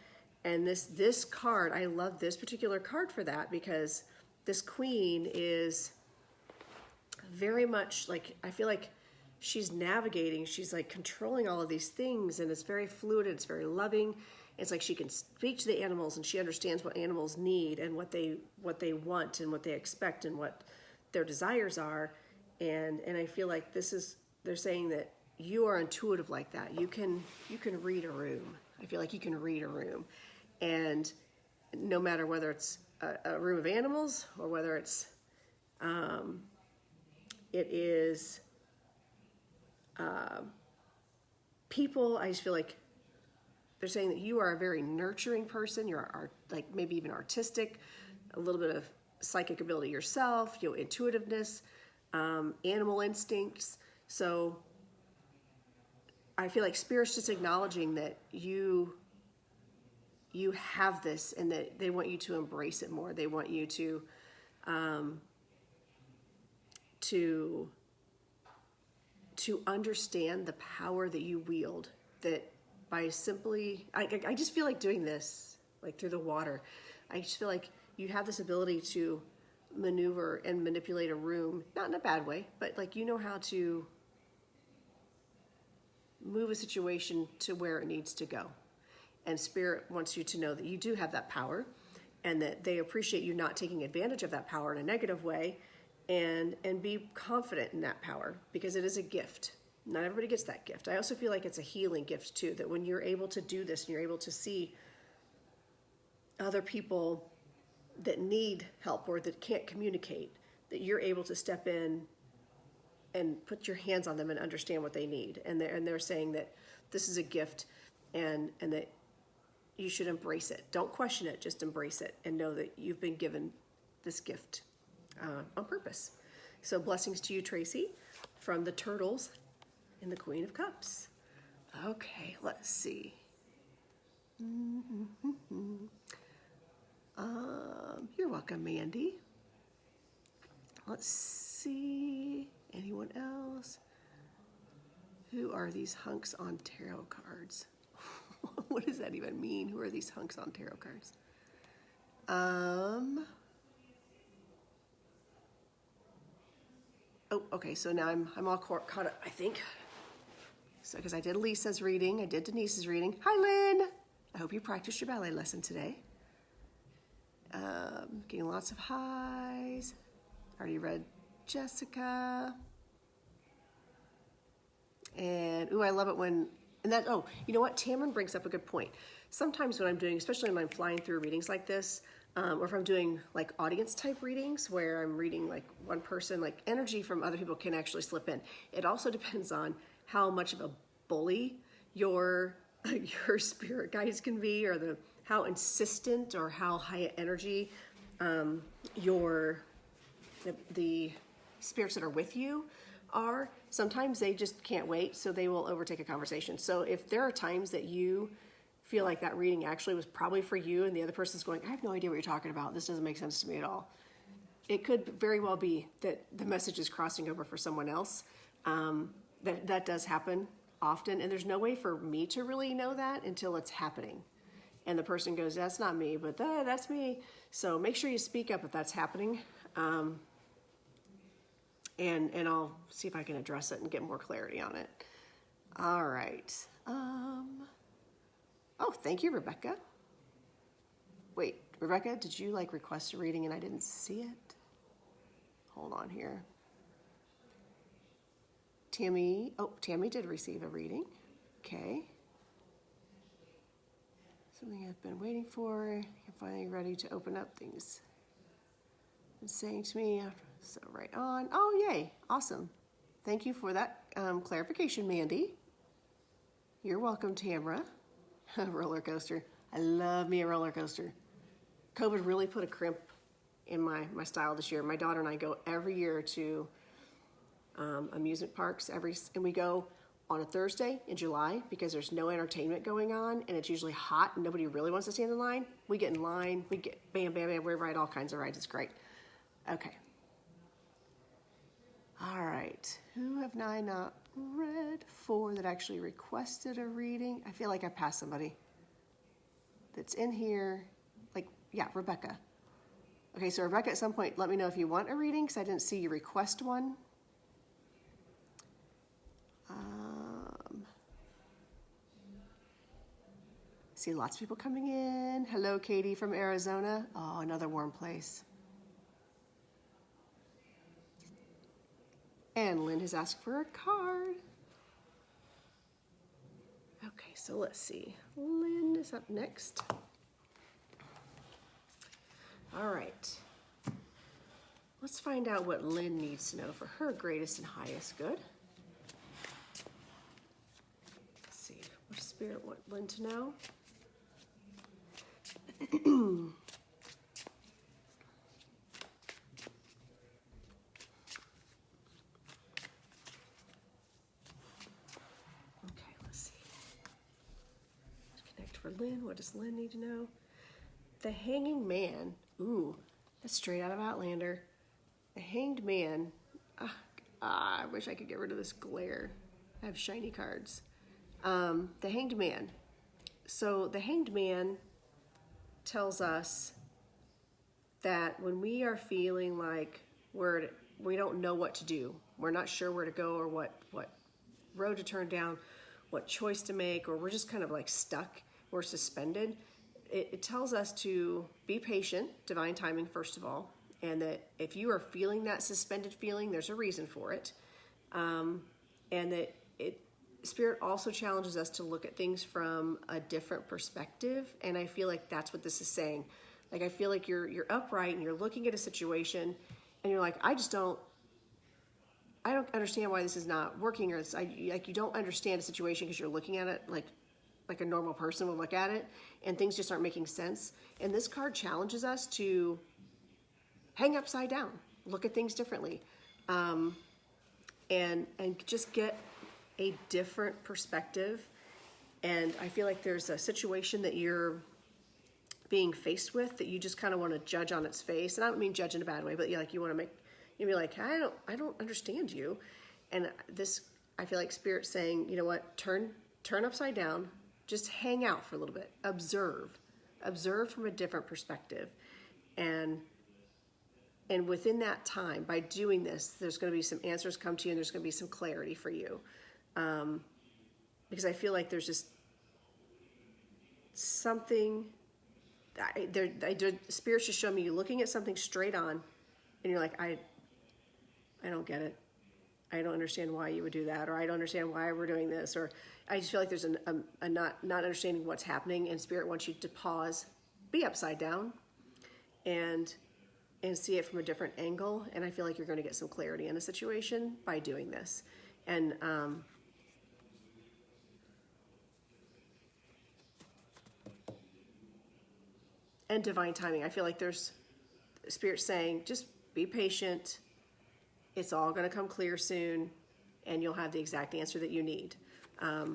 And this card, I love this particular card for that, because this queen is very much like, I feel like she's navigating, she's like controlling all of these things, and it's very fluid, it's very loving. It's like she can speak to the animals, and she understands what animals need and what they want and what they expect and what their desires are. And I feel like they're saying that you are intuitive like that. You can read a room. I feel like you can read a room. And no matter whether it's a room of animals, or whether it is people, I just feel like they're saying that you are a very nurturing person. You're like maybe even artistic, a little bit of psychic ability yourself, intuitiveness, animal instincts. So I feel like Spirit's just acknowledging that you have this, and that they want you to embrace it more. They want you to understand the power that you wield, that by simply, I just feel like doing this, like through the water. I just feel like you have this ability to maneuver and manipulate a room, not in a bad way, but like you know how to move a situation to where it needs to go. And Spirit wants you to know that you do have that power, and that they appreciate you not taking advantage of that power in a negative way, and be confident in that power, because it is a gift. Not everybody gets that gift. I also feel like it's a healing gift too, that when you're able to do this and you're able to see other people that need help or that can't communicate, that you're able to step in and put your hands on them and understand what they need. And they're saying that this is a gift, and that you should embrace it. Don't question it, just embrace it, and know that you've been given this gift on purpose. So blessings to you, Tracy, from the Turtles and the Queen of Cups. Okay, let's see. You're welcome, Mandy. Let's see. Anyone else? Who are these hunks on tarot cards? What does that even mean? Who are these hunks on tarot cards? Oh, okay, so now I'm all caught up, I think. So, because I did Lisa's reading, I did Denise's reading. Hi, Lynn! I hope you practiced your ballet lesson today. Getting lots of highs. Already read Jessica. And, ooh, I love it when, and that, oh, you know what? Tamara brings up a good point. Sometimes when I'm doing, especially when I'm flying through readings like this, or if I'm doing like audience type readings where I'm reading like one person, like energy from other people can actually slip in. It also depends on how much of a bully your spirit guides can be, or how insistent or how high energy the spirits that are with you are. Sometimes they just can't wait, so they will overtake a conversation. So if there are times that you feel like that reading actually was probably for you, and the other person's going, I have no idea what you're talking about, this doesn't make sense to me at all, it could very well be that the message is crossing over for someone else. That does happen often, and there's no way for me to really know that until it's happening. and the person goes, that's not me, but that's me. So make sure you speak up if that's happening. And I'll see if I can address it and get more clarity on it. All right. Oh, thank you, Rebecca. Wait, Rebecca, did you like request a reading and I didn't see it? Hold on here. Tammy did receive a reading. Okay. Something I've been waiting for. I'm finally ready to open up things. And saying to me, so right on. Oh, yay. Awesome. Thank you for that clarification, Mandy. You're welcome, Tamara. Roller coaster. I love me a roller coaster. COVID really put a crimp in my style this year. My daughter and I go every year to amusement parks and we go on a Thursday in July because there's no entertainment going on and it's usually hot and nobody really wants to stand in line. We get in line, we get bam, bam, bam, we ride all kinds of rides. It's great. Okay. All right. Who have I not read for that actually requested a reading? I feel like I passed somebody that's in here. Like, yeah, Rebecca. Okay, so Rebecca, at some point, let me know if you want a reading because I didn't see you request one. See lots of people coming in. Hello, Katie from Arizona. Oh, another warm place. And Lynn has asked for a card. Okay, so let's see. Lynn is up next. All right. Let's find out what Lynn needs to know for her greatest and highest good. Let's see. What does Spirit want Lynn to know? Okay, let's see. Connect for Lynn. What does Lynn need to know? The Hanging Man. Ooh, that's straight out of Outlander. The Hanged Man. I wish I could get rid of this glare. I have shiny cards. The Hanged Man. So the Hanged Man tells us that when we are feeling like we don't know what to do, we're not sure where to go or what road to turn down, what choice to make, or we're just kind of like stuck, we're suspended, it tells us to be patient, divine timing first of all, and that if you are feeling that suspended feeling, there's a reason for it, and that Spirit also challenges us to look at things from a different perspective, and I feel like that's what this is saying. Like I feel like you're upright and you're looking at a situation, and you're like, I don't understand why this is not working, or like you don't understand a situation because you're looking at it like a normal person would look at it, and things just aren't making sense. And this card challenges us to hang upside down, look at things differently, and just get a different perspective. And I feel like there's a situation that you're being faced with that you just kind of want to judge on its face. And I don't mean judge in a bad way, but you want to be like, I don't understand you. And this, I feel like Spirit's saying, you know what, turn upside down, just hang out for a little bit, observe from a different perspective. And within that time, by doing this, there's going to be some answers come to you, and there's going to be some clarity for you. Because I feel like there's just something, Spirit's just showing me you looking at something straight on, and you're like, I don't get it. I don't understand why you would do that, or I don't understand why we're doing this, or I just feel like there's a not understanding what's happening, and Spirit wants you to pause, be upside down, and see it from a different angle. And I feel like you're going to get some clarity in a situation by doing this. And divine timing. I feel like there's Spirit saying, just be patient. It's all going to come clear soon, and you'll have the exact answer that you need. I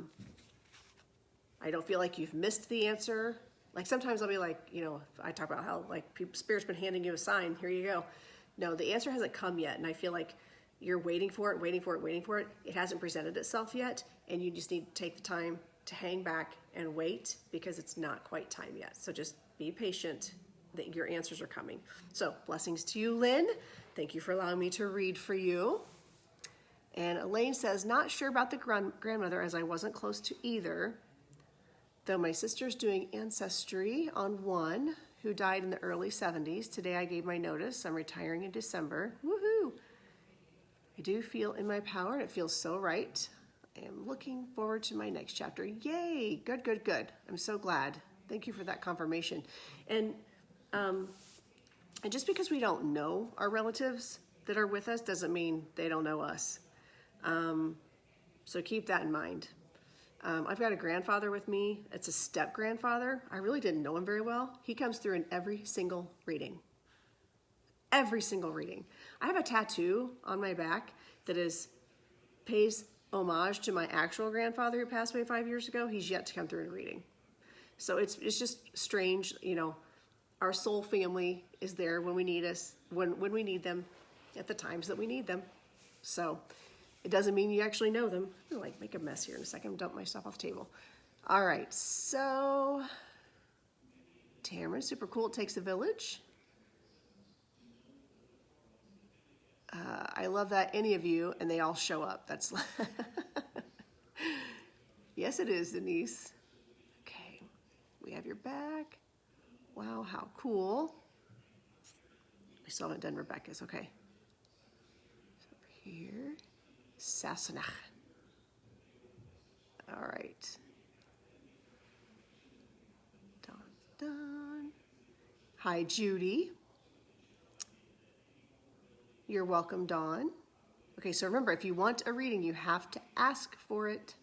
don't feel like you've missed the answer. Like sometimes I'll be like, I talk about how like Spirit's been handing you a sign. Here you go. No, the answer hasn't come yet, and I feel like you're waiting for it. It hasn't presented itself yet, and you just need to take the time to hang back and wait because it's not quite time yet. So just be patient that your answers are coming. So blessings to you, Lynn. Thank you for allowing me to read for you. And Elaine says, not sure about the grandmother as I wasn't close to either, though my sister's doing ancestry on one who died in the early 70s. Today I gave my notice. I'm retiring in December. Woohoo! I do feel in my power and it feels so right. I am looking forward to my next chapter. Yay! Good, good, good. I'm so glad. Thank you for that confirmation. And just because we don't know our relatives that are with us doesn't mean they don't know us. So keep that in mind. I've got a grandfather with me. It's a step-grandfather. I really didn't know him very well. He comes through in every single reading. Every single reading. I have a tattoo on my back that pays homage to my actual grandfather who passed away 5 years ago. He's yet to come through in a reading. So it's just strange, our soul family is there when we need us, when we need them, at the times that we need them. So it doesn't mean you actually know them. I'm gonna make a mess here in a second, dump my stuff off the table. All right, so Tamara, super cool, it takes a village. I love that any of you, and they all show up. That's yes, it is, Denise. Okay, we have your back. Wow, how cool. I still haven't done Rebecca's, okay. So over here, Sassenach. All right. Done. Hi, Judy. You're welcome, Dawn. Okay, so remember, if you want a reading, you have to ask for it.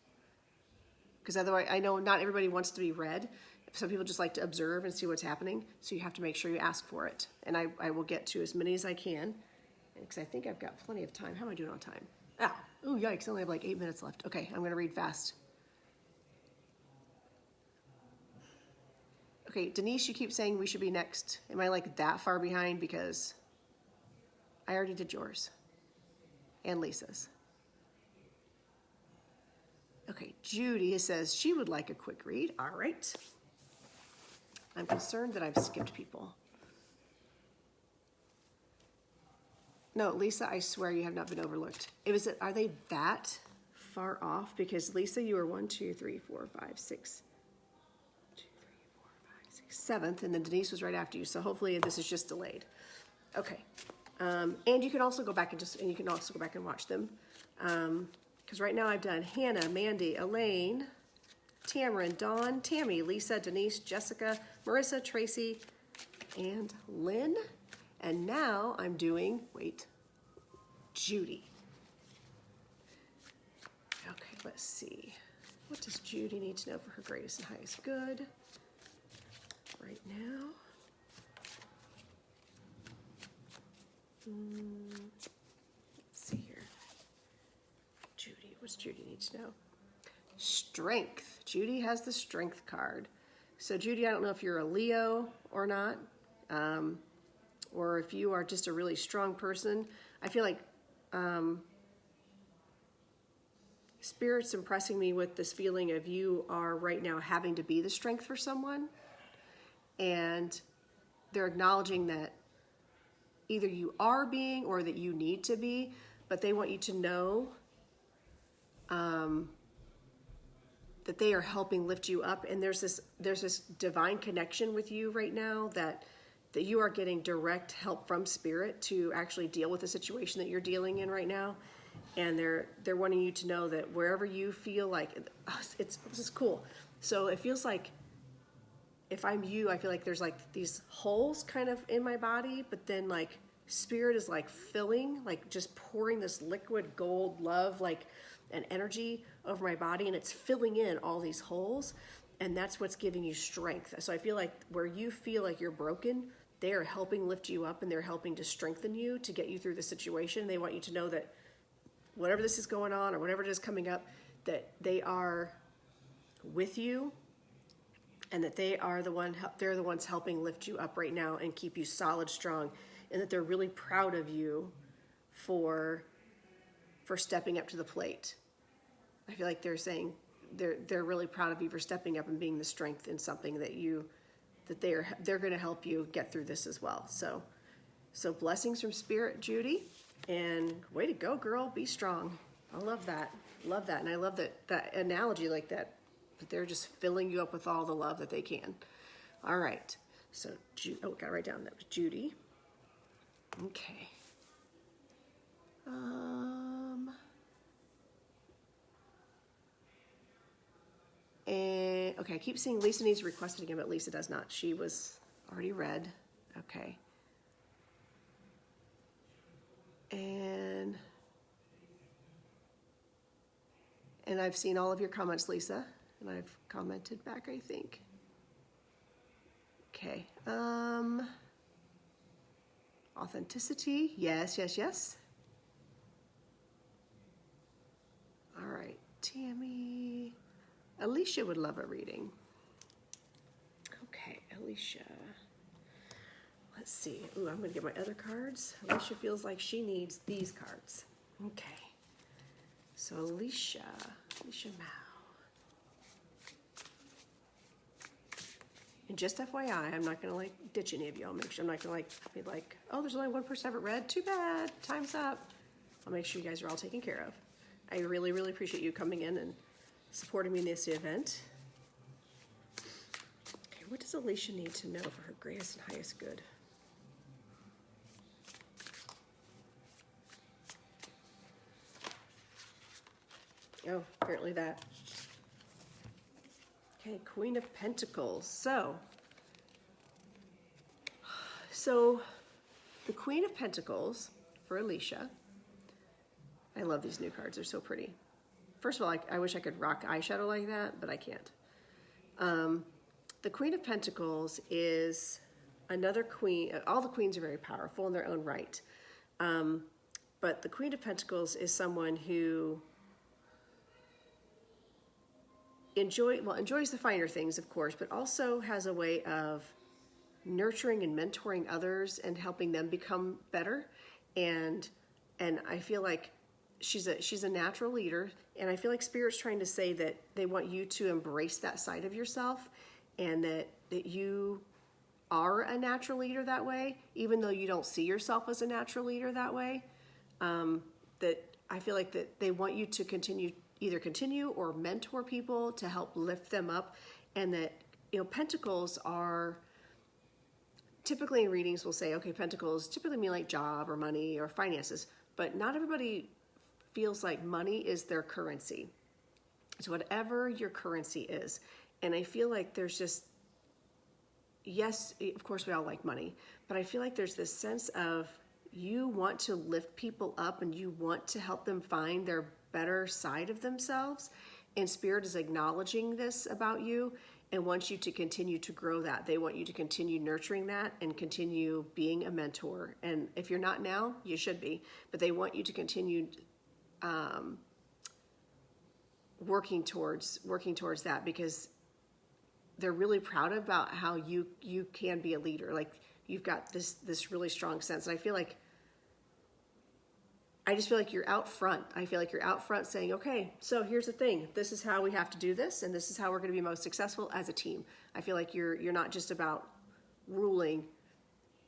Because otherwise, I know not everybody wants to be read. Some people just like to observe and see what's happening. So you have to make sure you ask for it. And I will get to as many as I can. Because I think I've got plenty of time. How am I doing on time? Oh, yikes, I only have like 8 minutes left. Okay, I'm gonna read fast. Okay, Denise, you keep saying we should be next. Am I like that far behind? Because I already did yours and Lisa's. Okay, Judy says she would like a quick read. All right. I'm concerned that I've skipped people. No, Lisa, I swear you have not been overlooked. Are they that far off? Because Lisa, you were 1, 2, 3, 4, 5, 6. 2, 3, 4, 5, 6, 7th, and then Denise was right after you. So hopefully this is just delayed. Okay. And you can also go back and watch them. Because right now I've done Hannah, Mandy, Elaine, Tamara, Dawn, Tammy, Lisa, Denise, Jessica, Marissa, Tracy, and Lynn. And now I'm doing, Judy. Okay, let's see. What does Judy need to know for her greatest and highest good right now? Let's see here. Judy, what's Judy need to know? Strength. Judy has the strength card. So Judy, I don't know if you're a Leo or not, or if you are just a really strong person. I feel like Spirit's impressing me with this feeling of you are right now having to be the strength for someone, and they're acknowledging that either you are being or that you need to be, but they want you to know that they are helping lift you up. And there's this divine connection with you right now that you are getting direct help from Spirit to actually deal with the situation that you're dealing in right now. And they're wanting you to know that wherever you feel like this is cool. So it feels like if I'm you, I feel like there's like these holes kind of in my body, but then like Spirit is like filling, like just pouring this liquid gold love, like an energy over my body, and it's filling in all these holes, and that's what's giving you strength. So I feel like where you feel like you're broken, they are helping lift you up, and they're helping to strengthen you to get you through the situation. They want you to know that whatever this is going on or whatever it is coming up, that they are with you, and that they're the ones helping lift you up right now and keep you solid, strong, and that they're really proud of you for stepping up to the plate. I feel like they're saying they're really proud of you for stepping up and being the strength in something that they're going to help you get through this as well. So blessings from Spirit, Judy, and way to go, girl. Be strong. I love that. Love that. And I love that analogy like that they're just filling you up with all the love that they can. All right. So, gotta write down that was Judy. Okay. And okay, I keep seeing Lisa needs requested again, but Lisa does not. She was already read. Okay. And I've seen all of your comments, Lisa, and I've commented back, I think. Okay. Authenticity. Yes, yes, yes. All right. Tammy. Alicia would love a reading. Okay, Alicia. Let's see. Ooh, I'm going to get my other cards. Alicia feels like she needs these cards. Okay. So Alicia Mao. And just FYI, I'm not going to like ditch any of you. I'll make sure I'm not going to be like, oh, there's only one person I haven't read. Too bad. Time's up. I'll make sure you guys are all taken care of. I really, really appreciate you coming in and supporting me in this event. Okay, what does Alicia need to know for her greatest and highest good? Oh, apparently that. Okay, Queen of Pentacles. So the Queen of Pentacles for Alicia. I love these new cards. They're so pretty. First of all, I wish I could rock eyeshadow like that, but I can't. The Queen of Pentacles is another queen. All the queens are very powerful in their own right. But the Queen of Pentacles is someone who enjoys the finer things, of course, but also has a way of nurturing and mentoring others and helping them become better. And I feel like she's a natural leader, and I feel like Spirit's trying to say that they want you to embrace that side of yourself, and that you are a natural leader that way, even though you don't see yourself as a natural leader that way. That I feel like that they want you to either continue or mentor people to help lift them up, and that, Pentacles are typically in readings will say, okay, Pentacles typically mean like job or money or finances, but not everybody feels like money is their currency. So whatever your currency is. And I feel like there's just, yes, of course we all like money, but I feel like there's this sense of you want to lift people up and you want to help them find their better side of themselves. And Spirit is acknowledging this about you and wants you to continue to grow that. They want you to continue nurturing that and continue being a mentor. And if you're not now, you should be. But they want you to continue working towards that, because they're really proud about how you can be a leader. Like, you've got this really strong sense. And I just feel like you're out front. I feel like you're out front saying, okay, so here's the thing. This is how we have to do this, and this is how we're going to be most successful as a team. I feel like you're not just about ruling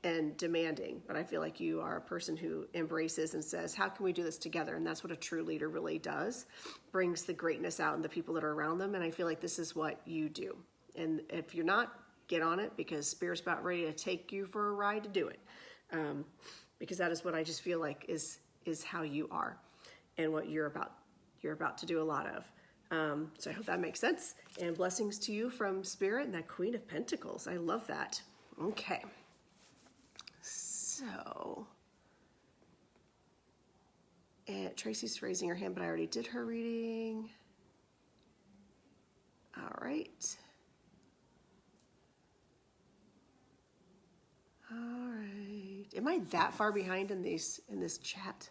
and demanding, but I feel like you are a person who embraces and says, how can we do this together? And that's what a true leader really does. Brings the greatness out in the people that are around them, and I feel like this is what you do. And if you're not, get on it, because Spirit's about ready to take you for a ride to do it. Because that is what I just feel like is how you are and what you're about to do a lot of. So I hope that makes sense. And blessings to you from Spirit and that Queen of Pentacles. I love that. Okay. So, and Tracy's raising her hand, but I already did her reading. All right. All right. Am I that far behind in this chat?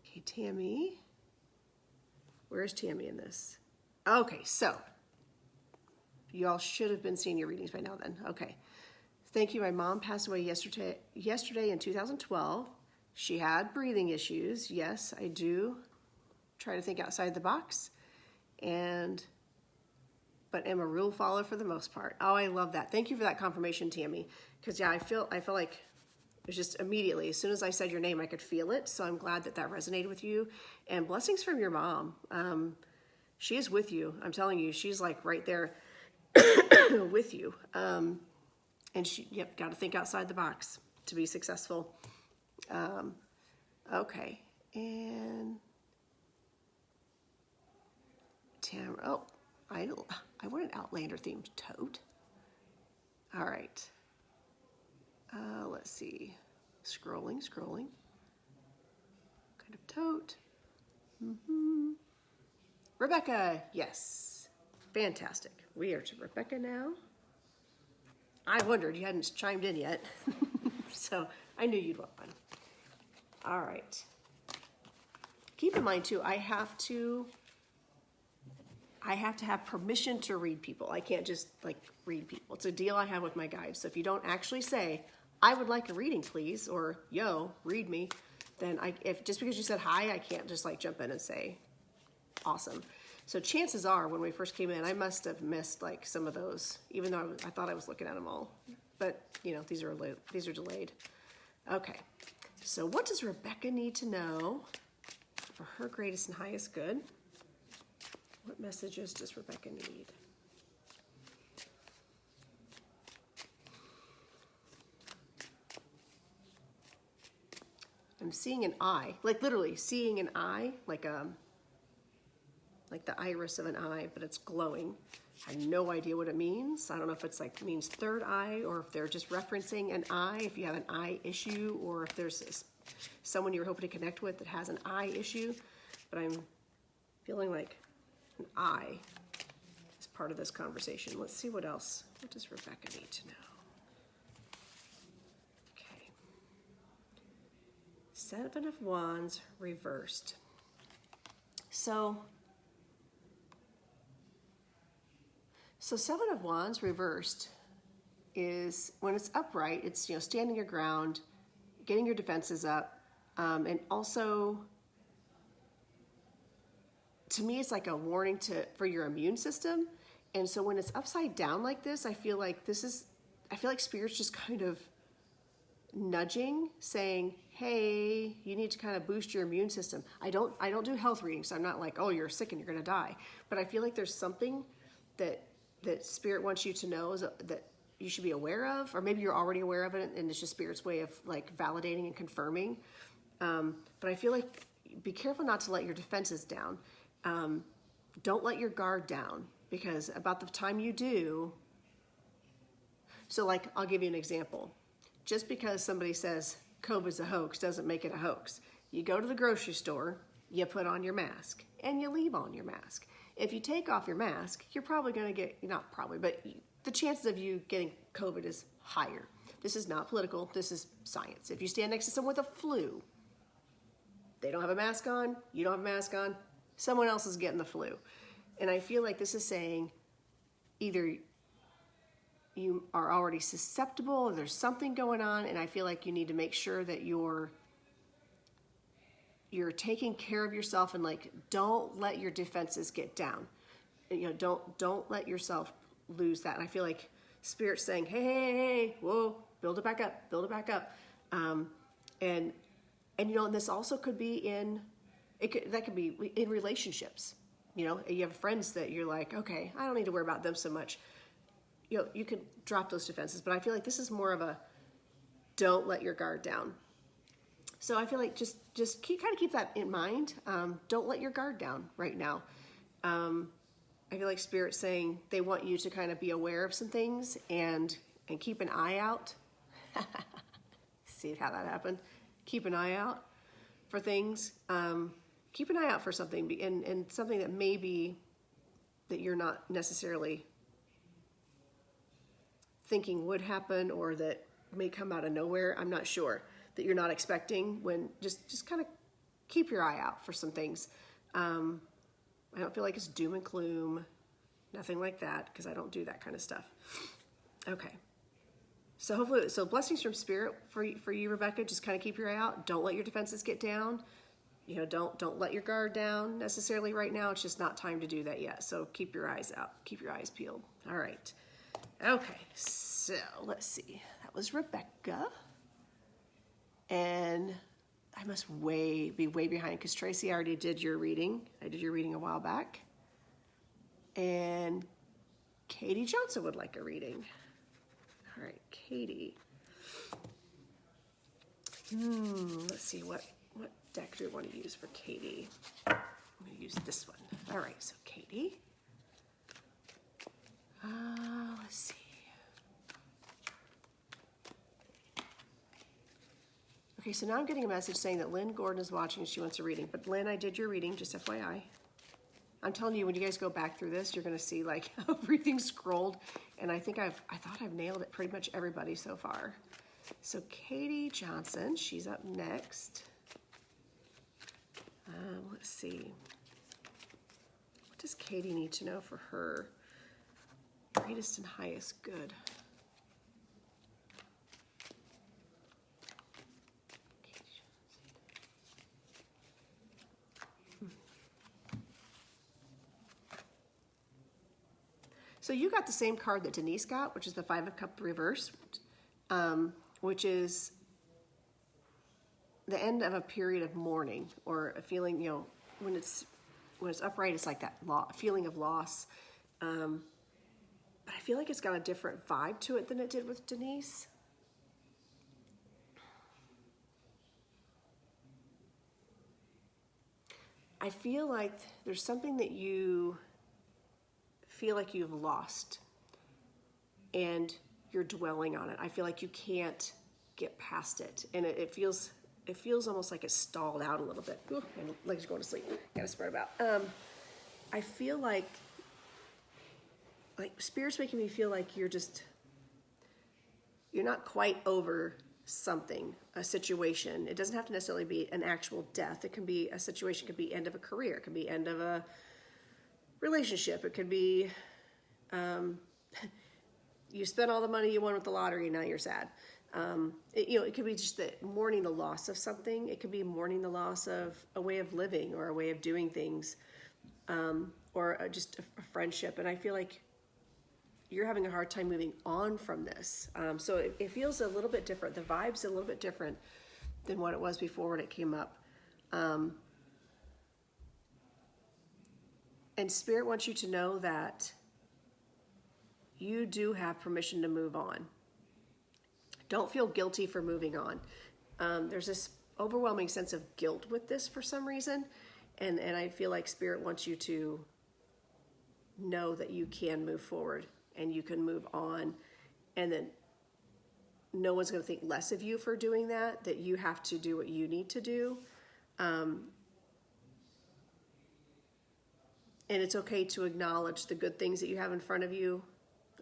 Okay, Tammy. Where's Tammy in this? Okay, so you all should have been seeing your readings by now then. Okay. Thank you. My mom passed away yesterday in 2012. She had breathing issues. Yes, I do try to think outside the box. but am a rule follower for the most part. Oh, I love that. Thank you for that confirmation, Tammy. Because yeah, I feel like it was just immediately, as soon as I said your name, I could feel it. So I'm glad that resonated with you. And blessings from your mom. She is with you. I'm telling you, she's like right there with you. And got to think outside the box to be successful. Okay. And Tamara, oh, I want an Outlander themed tote. All right. Let's see. Scrolling. Kind of tote. Rebecca, yes. Fantastic. We are to Rebecca now. I wondered, you hadn't chimed in yet. So I knew you'd want one. All right. Keep in mind too, I have to have permission to read people. I can't just like read people. It's a deal I have with my guides. So if you don't actually say, I would like a reading, please, or yo, read me, then if just because you said hi, I can't just like jump in and say, awesome. So chances are when we first came in, I must have missed like some of those, even though I thought I was looking at them all. But these are delayed. Okay. So what does Rebecca need to know for her greatest and highest good? What messages does Rebecca need? I'm seeing an eye, like literally seeing an eye, like the iris of an eye, but it's glowing. I have no idea what it means. I don't know if it's like means third eye, or if they're just referencing an eye, if you have an eye issue, or if there's someone you're hoping to connect with that has an eye issue. But I'm feeling like an eye is part of this conversation. Let's see what else. What does Rebecca need to know? Okay. Seven of Wands reversed. So Seven of Wands reversed is when it's upright, it's standing your ground, getting your defenses up, and also to me it's like a warning for your immune system. And so when it's upside down like this, I feel like Spirit's just kind of nudging, saying, hey, you need to kind of boost your immune system. I don't do health readings, so I'm not like, oh, you're sick and you're gonna die. But I feel like there's something that Spirit wants you to know that you should be aware of, or maybe you're already aware of it and it's just Spirit's way of like validating and confirming. But I feel like be careful not to let your defenses down. Don't let your guard down, because about the time you do, so like I'll give you an example. Just because somebody says COVID's a hoax doesn't make it a hoax. You go to the grocery store, you put on your mask, and you leave on your mask. If you take off your mask, you're probably going to get, not probably, but the chances of you getting COVID is higher. This is not political. This is science. If you stand next to someone with a flu, they don't have a mask on, you don't have a mask on, someone else is getting the flu. And I feel like this is saying either you are already susceptible or there's something going on, and I feel like you need to make sure that you're taking care of yourself, and like don't let your defenses get down. Don't let yourself lose that. And I feel like Spirit's saying, hey, whoa, build it back up. And this also could be that could be in relationships. You have friends that you're like, okay, I don't need to worry about them so much. You could drop those defenses, but I feel like this is more of a don't let your guard down. So I feel like just keep that in mind. Don't let your guard down right now. I feel like Spirit's saying they want you to kind of be aware of some things and keep an eye out. See how that happened? Keep an eye out for things. Keep an eye out for something, and something that maybe that you're not necessarily thinking would happen, or that may come out of nowhere. I'm not sure, that you're not expecting. When just kind of keep your eye out for some things. I don't feel like it's doom and gloom, nothing like that, because I don't do that kind of stuff. Okay. So hopefully, blessings from Spirit for you, Rebecca. Just kind of keep your eye out. Don't let your defenses get down. You know, don't let your guard down necessarily right now. It's just not time to do that yet. So keep your eyes out. Keep your eyes peeled. All right. Okay, so let's see. That was Rebecca. And I must be way behind because Tracy already did your reading. I did your reading a while back. And Katie Johnson would like a reading. All right, Katie. Let's see, what deck do we want to use for Katie? I'm going to use this one. All right, so Katie. Let's see. Okay, so now I'm getting a message saying that Lynn Gordon is watching and she wants a reading. But Lynn, I did your reading, just FYI. I'm telling you, when you guys go back through this, you're going to see like everything scrolled. And I thought I've nailed it pretty much everybody so far. So Katie Johnson, she's up next. Let's see. What does Katie need to know for her greatest and highest good? So you got the same card that Denise got, which is the Five of Cups reverse, which is the end of a period of mourning or a feeling, you know, when it's upright, it's like that feeling of loss. But I feel like it's got a different vibe to it than it did with Denise. I feel like there's something that you feel like you've lost and you're dwelling on it. I feel like you can't get past it, and it feels almost like it's stalled out a little bit. Ooh, my legs are going to sleep. Gotta spread them out. I feel like Spirit's making me feel like you're not quite over something, a situation. It doesn't have to necessarily be an actual death. It can be a situation, it could be end of a career, it could be end of a relationship, it could be you spent all the money you won with the lottery and now you're sad. It could be just mourning the loss of something. It could be mourning the loss of a way of living or a way of doing things, or just a friendship. And I feel like you're having a hard time moving on from this. So it feels a little bit different. The vibe's a little bit different than what it was before when it came up. And Spirit wants you to know that you do have permission to move on. Don't feel guilty for moving on. There's this overwhelming sense of guilt with this for some reason. And I feel like Spirit wants you to know that you can move forward and you can move on. And then no one's going to think less of you for doing that you have to do what you need to do. And it's okay to acknowledge the good things that you have in front of you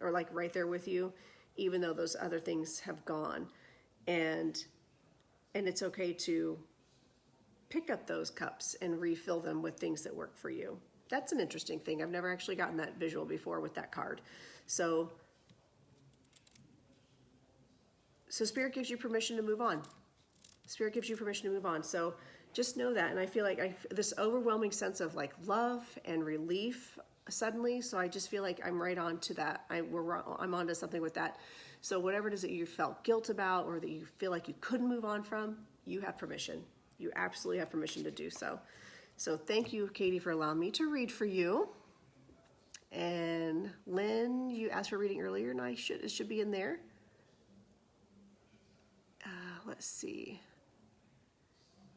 or like right there with you, even though those other things have gone. And it's okay to pick up those cups and refill them with things that work for you. That's an interesting thing. I've never actually gotten that visual before with that card. So Spirit gives you permission to move on. Spirit gives you permission to move on. So just know that. And I feel like this overwhelming sense of like love and relief suddenly. So I just feel like I'm right on to that. I'm onto something with that. So whatever it is that you felt guilt about or that you feel like you couldn't move on from, you have permission. You absolutely have permission to do so. So thank you, Katie, for allowing me to read for you. And Lynn, you asked for reading earlier, and it should be in there. Let's see.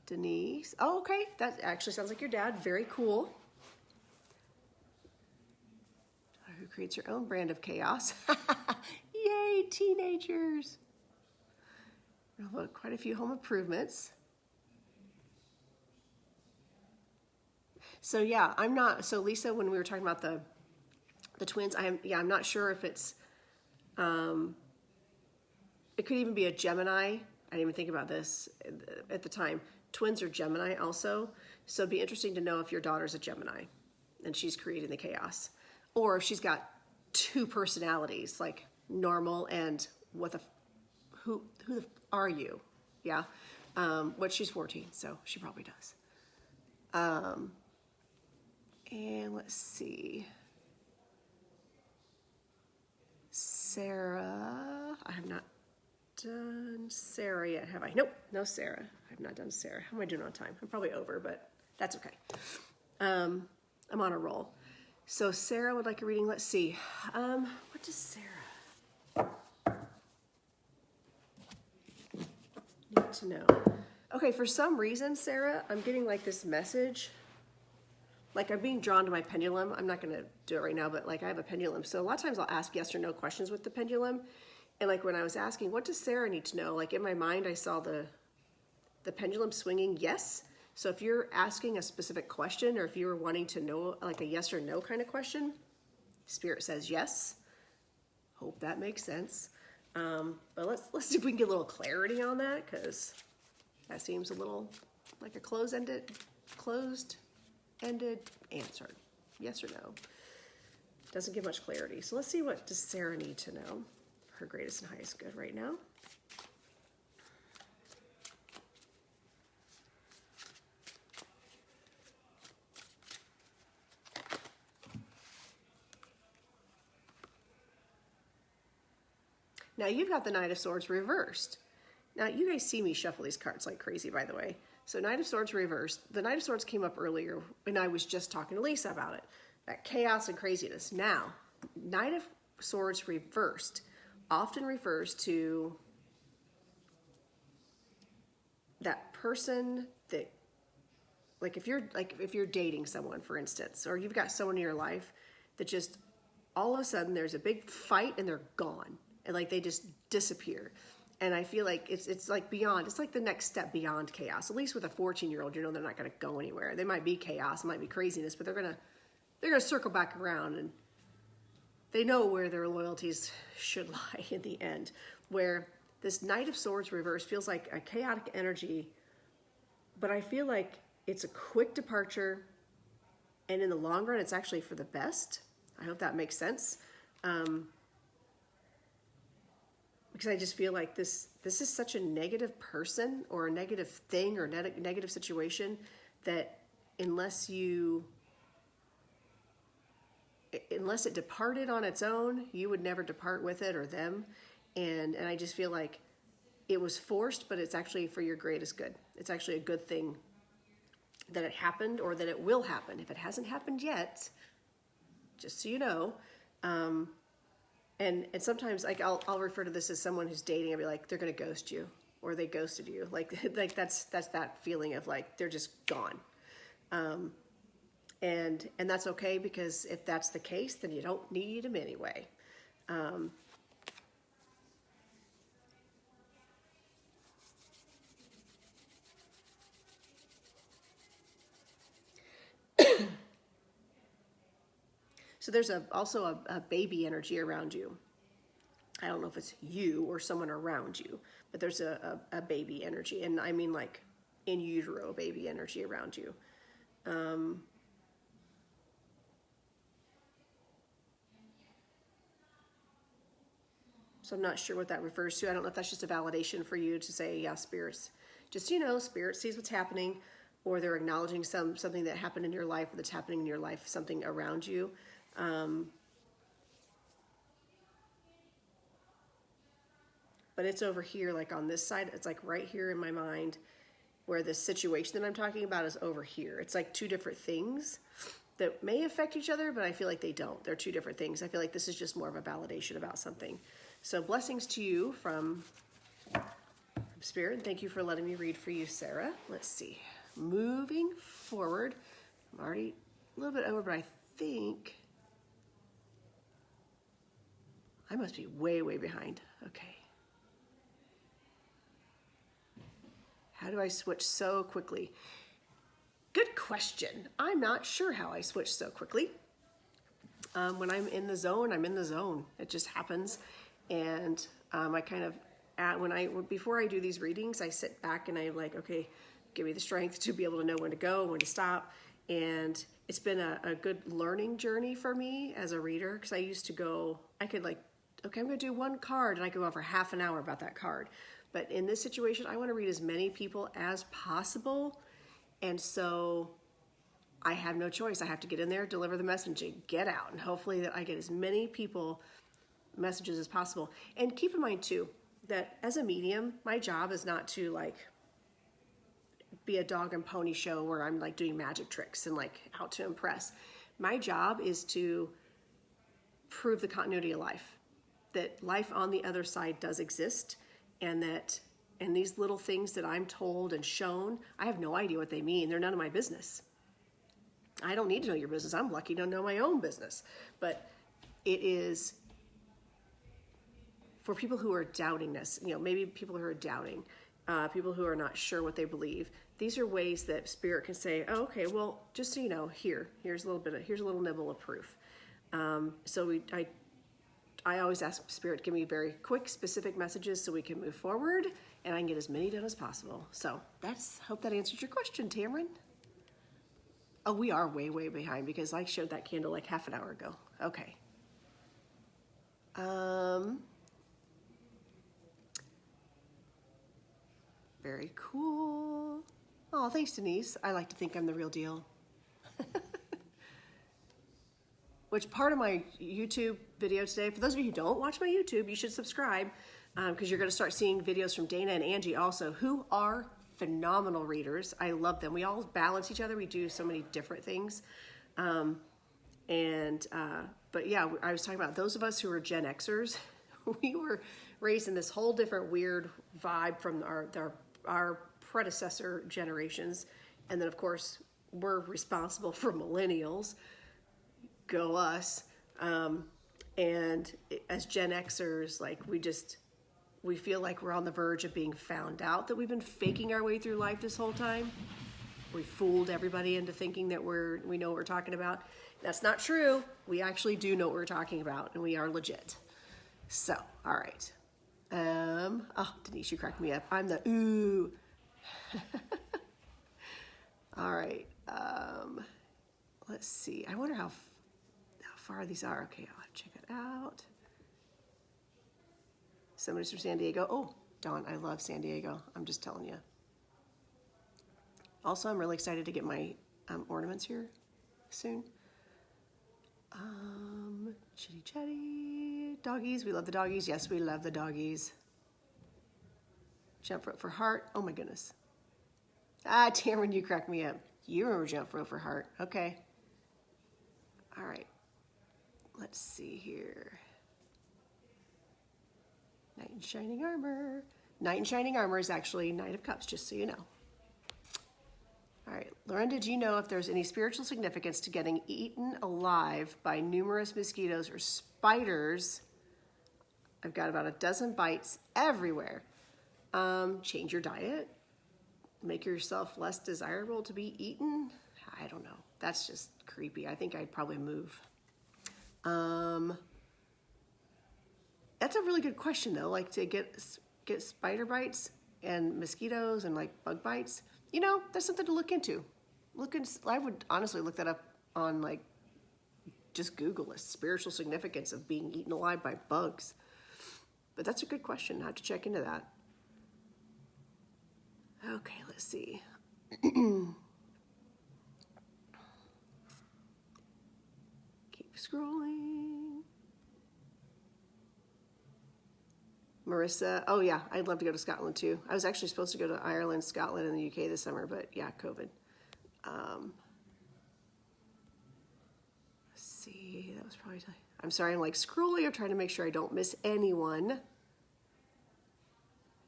Denise. Oh, okay. That actually sounds like your dad. Very cool. Who creates your own brand of chaos. Yay, teenagers. Quite a few home improvements. So yeah, so Lisa, when we were talking about the twins, I'm not sure if it's, it could even be a Gemini. I didn't even think about this at the time. Twins are Gemini also. So it'd be interesting to know if your daughter's a Gemini and she's creating the chaos. Or if she's got two personalities, like normal and who are you? Yeah. But she's 14, so she probably does. And let's see. Sarah, I have not done Sarah yet, have I? Nope, no Sarah. I have not done Sarah. How am I doing on time? I'm probably over, but that's okay. I'm on a roll. So Sarah would like a reading. Let's see. What does Sarah need to know? Okay, for some reason, Sarah, I'm getting like this message. Like I'm being drawn to my pendulum. I'm not going to do it right now, but like I have a pendulum. So a lot of times I'll ask yes or no questions with the pendulum. And like when I was asking, what does Sarah need to know? Like in my mind, I saw the pendulum swinging yes. So if you're asking a specific question, or if you were wanting to know like a yes or no kind of question, Spirit says yes. Hope that makes sense. But let's see if we can get a little clarity on that, because that seems a little like a closed-ended answer. Yes or no. Doesn't give much clarity. So let's see, what does Sarah need to know? Her greatest and highest good right now. Now you've got the Knight of Swords reversed. Now you guys see me shuffle these cards like crazy, by the way. So Knight of Swords reversed. The Knight of Swords came up earlier and I was just talking to Lisa about it. That chaos and craziness. Now, Knight of Swords reversed often refers to that person that, like if you're dating someone, for instance, or you've got someone in your life that just all of a sudden there's a big fight and they're gone. And like they just disappear. And I feel like it's like beyond, it's like the next step beyond chaos. At least with a 14-year-old, you know they're not going to go anywhere. They might be chaos, it might be craziness, but they're gonna circle back around, and they know where their loyalties should lie in the end. Where this Knight of Swords reverse feels like a chaotic energy, but I feel like it's a quick departure, and in the long run, it's actually for the best. I hope that makes sense. Because I just feel like this is such a negative person or a negative thing or negative situation that unless it departed on its own, you would never depart with it or them. And I just feel like it was forced, but it's actually for your greatest good. It's actually a good thing that it happened or that it will happen. If it hasn't happened yet, just so you know, and sometimes like I'll refer to this as someone who's dating. I'll be like, they're gonna ghost you, or they ghosted you. Like that's that feeling of like they're just gone, and that's okay, because if that's the case, then you don't need them anyway. So there's also a baby energy around you. I don't know if it's you or someone around you, but there's a baby energy. And I mean like in utero baby energy around you. So I'm not sure what that refers to. I don't know if that's just a validation for you to say, yeah, spirits. Just, you know, spirit sees what's happening, or they're acknowledging something that happened in your life, or that's happening in your life, something around you. But it's over here, like on this side. It's like right here in my mind, where the situation that I'm talking about is over here. It's like two different things that may affect each other, but I feel like they don't. They're two different things. I feel like this is just more of a validation about something. So blessings to you from Spirit. Thank you for letting me read for you, Sarah. Let's see. Moving forward. I'm already a little bit over, but I think I must be way, way behind. Okay. How do I switch so quickly? Good question. I'm not sure how I switch so quickly. When I'm in the zone, I'm in the zone. It just happens. And I kind of, before I do these readings, I sit back and I'm like, okay, give me the strength to be able to know when to go, when to stop. And it's been a good learning journey for me as a reader, because I used to go, I could like, okay, I'm going to do one card, and I could go on for half an hour about that card. But in this situation, I want to read as many people as possible. And so I have no choice. I have to get in there, deliver the message, and get out. And hopefully that I get as many people messages as possible. And keep in mind too, that as a medium, my job is not to like be a dog and pony show where I'm like doing magic tricks and like out to impress. My job is to prove the continuity of life, that life on the other side does exist, and these little things that I'm told and shown, I have no idea what they mean. They're none of my business. I don't need to know your business. I'm lucky to know my own business. But it is for people who are doubting this, maybe people who are doubting, people who are not sure what they believe. These are ways that Spirit can say, oh, okay, well, just so you know, here's a little nibble of proof. I always ask Spirit to give me very quick, specific messages so we can move forward and I can get as many done as possible. So hope that answered your question, Tamara. Oh, we are way, way behind because I showed that candle like half an hour ago. Okay. Very cool. Oh, thanks, Denise. I like to think I'm the real deal. Which part of my YouTube video today, for those of you who don't watch my YouTube, you should subscribe because you're going to start seeing videos from Dana and Angie also, who are phenomenal readers. I love them. We all balance each other. We do so many different things. But yeah, I was talking about those of us who are Gen Xers. We were raised in this whole different weird vibe from our predecessor generations. And then, of course, we're responsible for millennials. Go us. And as Gen Xers, like we feel like we're on the verge of being found out, that we've been faking our way through life this whole time. We fooled everybody into thinking that we know what we're talking about. That's not true. We actually do know what we're talking about, and we are legit. So, all right. Oh, Denise, you cracked me up. I'm the ooh. All right. Let's see. I wonder how far these are. Okay, I'll have to check it out. Somebody's from San Diego. Oh, Dawn, I love San Diego. I'm just telling you. Also, I'm really excited to get my ornaments here soon. Chitty chatty. Doggies. We love the doggies. Yes, we love the doggies. Jump rope for heart. Oh my goodness. Tamara, you cracked me up. You remember jump rope for heart. Okay. All right. Let's see here. Knight in Shining Armor. Knight in Shining Armor is actually Knight of Cups, just so you know. All right, Lauren, did you know if there's any spiritual significance to getting eaten alive by numerous mosquitoes or spiders? I've got about a dozen bites everywhere. Change your diet. Make yourself less desirable to be eaten. I don't know. That's just creepy. I think I'd probably move. That's a really good question though. Like to get spider bites and mosquitoes and like bug bites. That's something to look into. I would honestly look that up on like just Google it. Spiritual significance of being eaten alive by bugs. But that's a good question. I have to check into that. Okay, let's see. Keep scrolling. Marissa, oh yeah, I'd love to go to Scotland too. I was actually supposed to go to Ireland, Scotland, and the UK this summer, but yeah, COVID. Let's see, that was probably, I'm sorry, I'm like scrolling, I'm trying to make sure I don't miss anyone.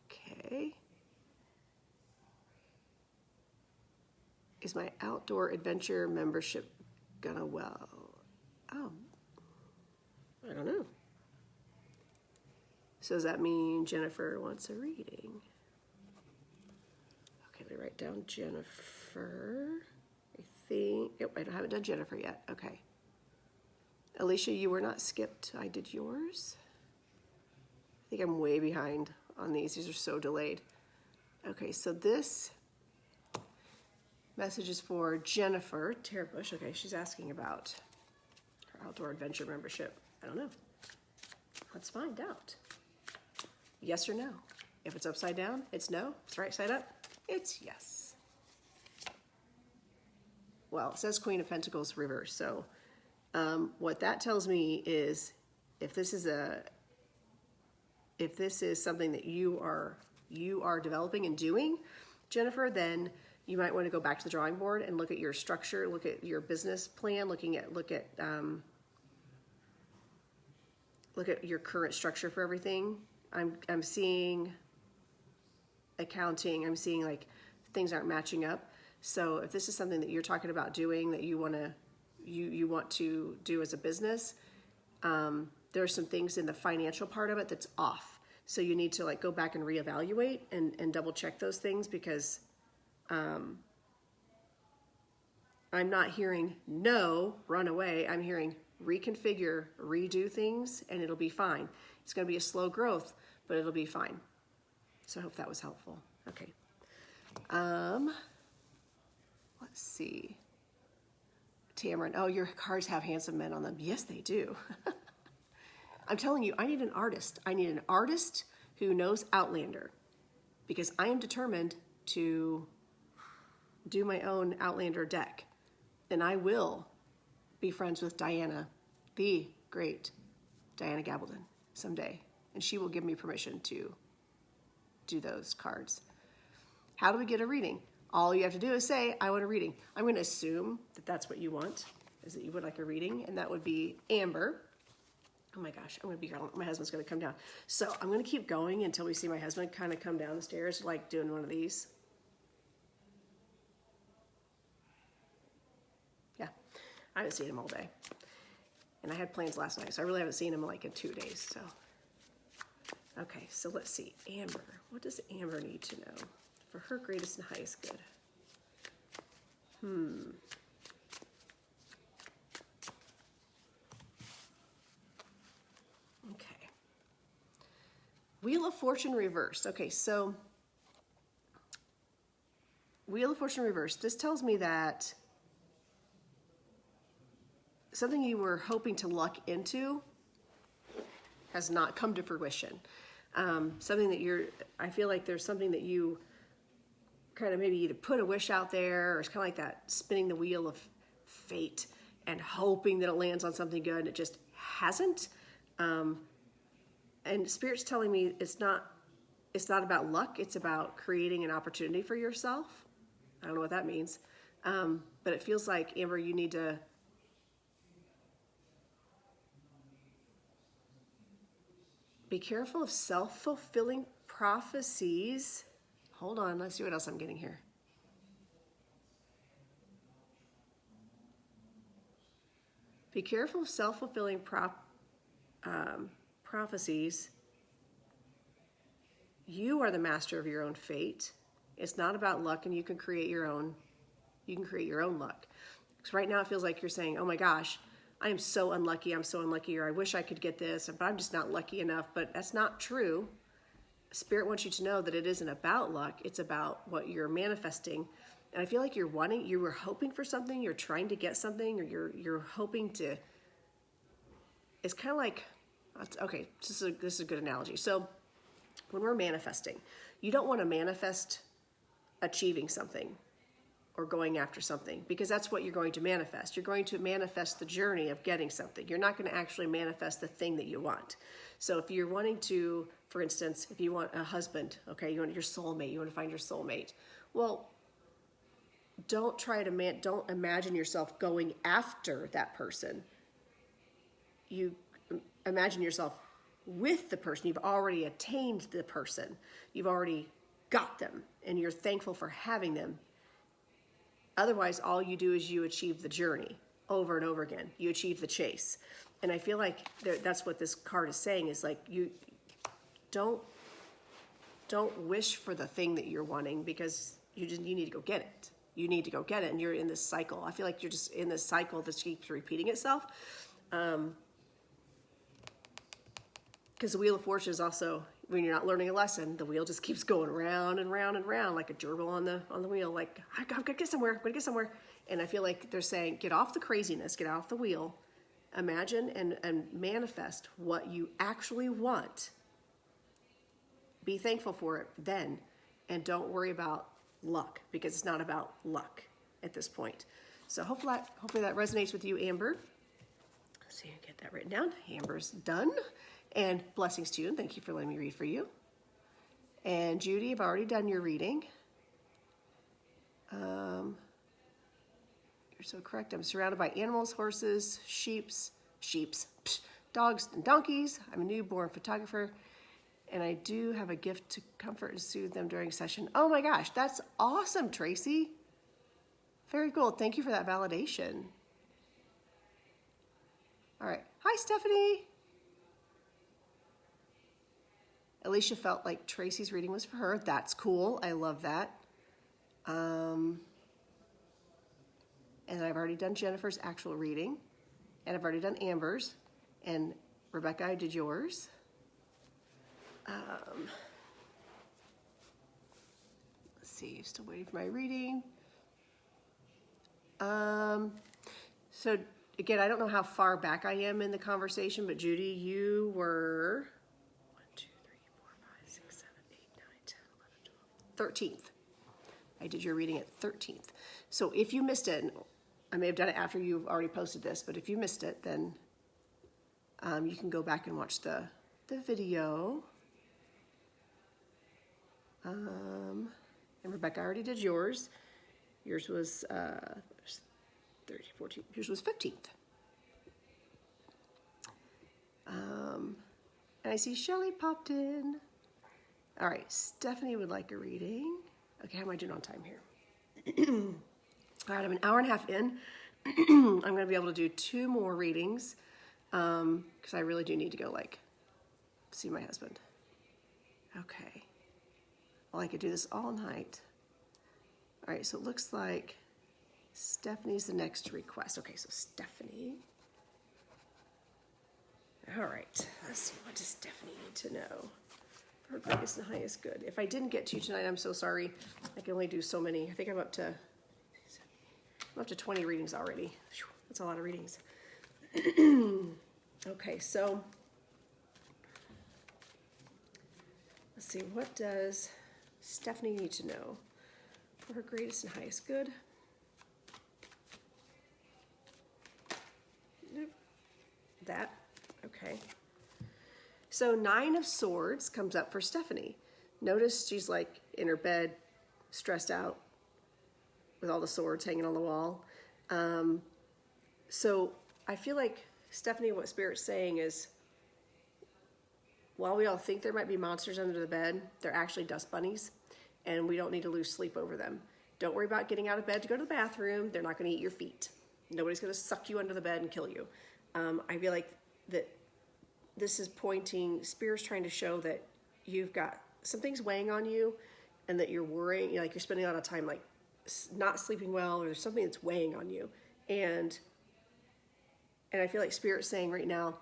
Okay. Is my outdoor adventure membership gonna well? Oh, I don't know. So does that mean Jennifer wants a reading? Okay, let me write down Jennifer. I think, yep, I haven't done Jennifer yet. Okay. Alicia, you were not skipped. I did yours. I think I'm way behind on these. These are so delayed. Okay, so this message is for Jennifer Terbush. Okay, she's asking about her outdoor adventure membership. I don't know. Let's find out. Yes or no? If it's upside down, it's no. If it's right side up, it's yes. well, it says Queen of Pentacles reverse. So what that tells me is if this is something that you are developing and doing, Jennifer, then you might want to go back to the drawing board and look at your structure, look at your business plan, look at your current structure for everything. I'm seeing accounting. I'm seeing like things aren't matching up. So if this is something that you're talking about doing that you want to do as a business, there are some things in the financial part of it that's off. So you need to like go back and reevaluate and double check those things, because I'm not hearing no, run away. I'm hearing reconfigure, redo things, and it'll be fine. It's going to be a slow growth, but it'll be fine. So I hope that was helpful. Okay. Let's see. Tamara, oh, your cards have handsome men on them. Yes, they do. I'm telling you, I need an artist. I need an artist who knows Outlander, because I am determined to do my own Outlander deck. And I will be friends with Diana, the great Diana Gabaldon, someday. And she will give me permission to do those cards. How do we get a reading? All you have to do is say, I want a reading. I'm going to assume that that's what you want, is that you would like a reading, and that would be Amber. Oh my gosh, my husband's going to come down. So I'm going to keep going until we see my husband kind of come down the stairs, like doing one of these. Yeah, I haven't seen him all day. And I had plans last night, so I really haven't seen him like in 2 days. So, okay, so let's see. Amber, what does Amber need to know for her greatest and highest good? Okay. Wheel of Fortune reversed. Okay, so Wheel of Fortune reversed. This tells me that something you were hoping to luck into has not come to fruition. Something that I feel like there's something that you kind of maybe either put a wish out there, or it's kind of like that spinning the wheel of fate and hoping that it lands on something good, and it just hasn't. And Spirit's telling me it's not about luck, it's about creating an opportunity for yourself. I don't know what that means. But it feels like, Amber, you need to be careful of self-fulfilling prophecies. Hold on, let's see what else I'm getting here. Be careful of self-fulfilling prophecies. You are the master of your own fate. It's not about luck, and you can create your own. You can create your own luck. Because right now it feels like you're saying, "Oh my gosh, I am so unlucky. I'm so unlucky," or "I wish I could get this, but I'm just not lucky enough." But that's not true. Spirit wants you to know that it isn't about luck. It's about what you're manifesting. And I feel like you were hoping for something, you're trying to get something, or you're hoping to. It's kind of like, okay, this is a good analogy. So when we're manifesting, you don't want to manifest achieving something or going after something, because that's what you're going to manifest. You're going to manifest the journey of getting something. You're not going to actually manifest the thing that you want. So if you're wanting to, for instance, if you want a husband, okay, you want your soulmate, you want to find your soulmate. Well, don't imagine yourself going after that person. You imagine yourself with the person. You've already attained the person. You've already got them, and you're thankful for having them. Otherwise, all you do is you achieve the journey over and over again. You achieve the chase. And I feel like that's what this card is saying, is like, you don't wish for the thing that you're wanting, because you need to go get it. You need to go get it, and you're in this cycle. I feel like you're just in this cycle that keeps repeating itself. Because the Wheel of Fortune is also, when you're not learning a lesson, the wheel just keeps going round and round and round, like a gerbil on the wheel. Like, I'm gonna get somewhere. I'm gonna get somewhere. And I feel like they're saying, get off the craziness, get off the wheel, imagine and manifest what you actually want. Be thankful for it then, and don't worry about luck, because it's not about luck at this point. So hopefully that resonates with you, Amber. So you get that written down. Amber's done. And blessings to you, and thank you for letting me read for you. And Judy, I've already done your reading. You're so correct. I'm surrounded by animals, horses, sheeps, dogs, and donkeys. I'm a newborn photographer, and I do have a gift to comfort and soothe them during session. Oh my gosh, that's awesome, Tracy. Very cool. Thank you for that validation. All right. Hi, Stephanie. Alicia felt like Tracy's reading was for her. That's cool. I love that. And I've already done Jennifer's actual reading. And I've already done Amber's. And Rebecca, I did yours. Let's see, still waiting for my reading. So again, I don't know how far back I am in the conversation, but Judy, you were 13th. I did your reading at 13th. So if you missed it, I may have done it after you've already posted this, but if you missed it, then you can go back and watch the video. And Rebecca already did yours. Yours was 13, 14. Yours was 15th. And I see Shelly popped in. All right, Stephanie would like a reading. Okay, how am I doing on time here? All right, I'm an hour and a half in. I'm going to be able to do 2 more readings because I really do need to go, see my husband. Okay. Well, I could do this all night. All right, so it looks like Stephanie's the next request. Okay, so Stephanie. All right, let's see. What does Stephanie need to know? Her greatest and highest good. If I didn't get to you tonight, I'm so sorry. I can only do so many. I think I'm up to 20 readings already. Whew, that's a lot of readings. Okay, so let's see. What does Stephanie need to know for her greatest and highest good? Nope. That. Okay. So 9 of Swords comes up for Stephanie. Notice she's in her bed, stressed out with all the swords hanging on the wall. So I feel like, Stephanie, what Spirit's saying is, while we all think there might be monsters under the bed, they're actually dust bunnies, and we don't need to lose sleep over them. Don't worry about getting out of bed to go to the bathroom. They're not going to eat your feet. Nobody's going to suck you under the bed and kill you. I feel like that this is pointing, Spirit's trying to show that you've got some things weighing on you and that you're worrying, you're spending a lot of time not sleeping well, or there's something that's weighing on you. And I feel like Spirit's saying right now,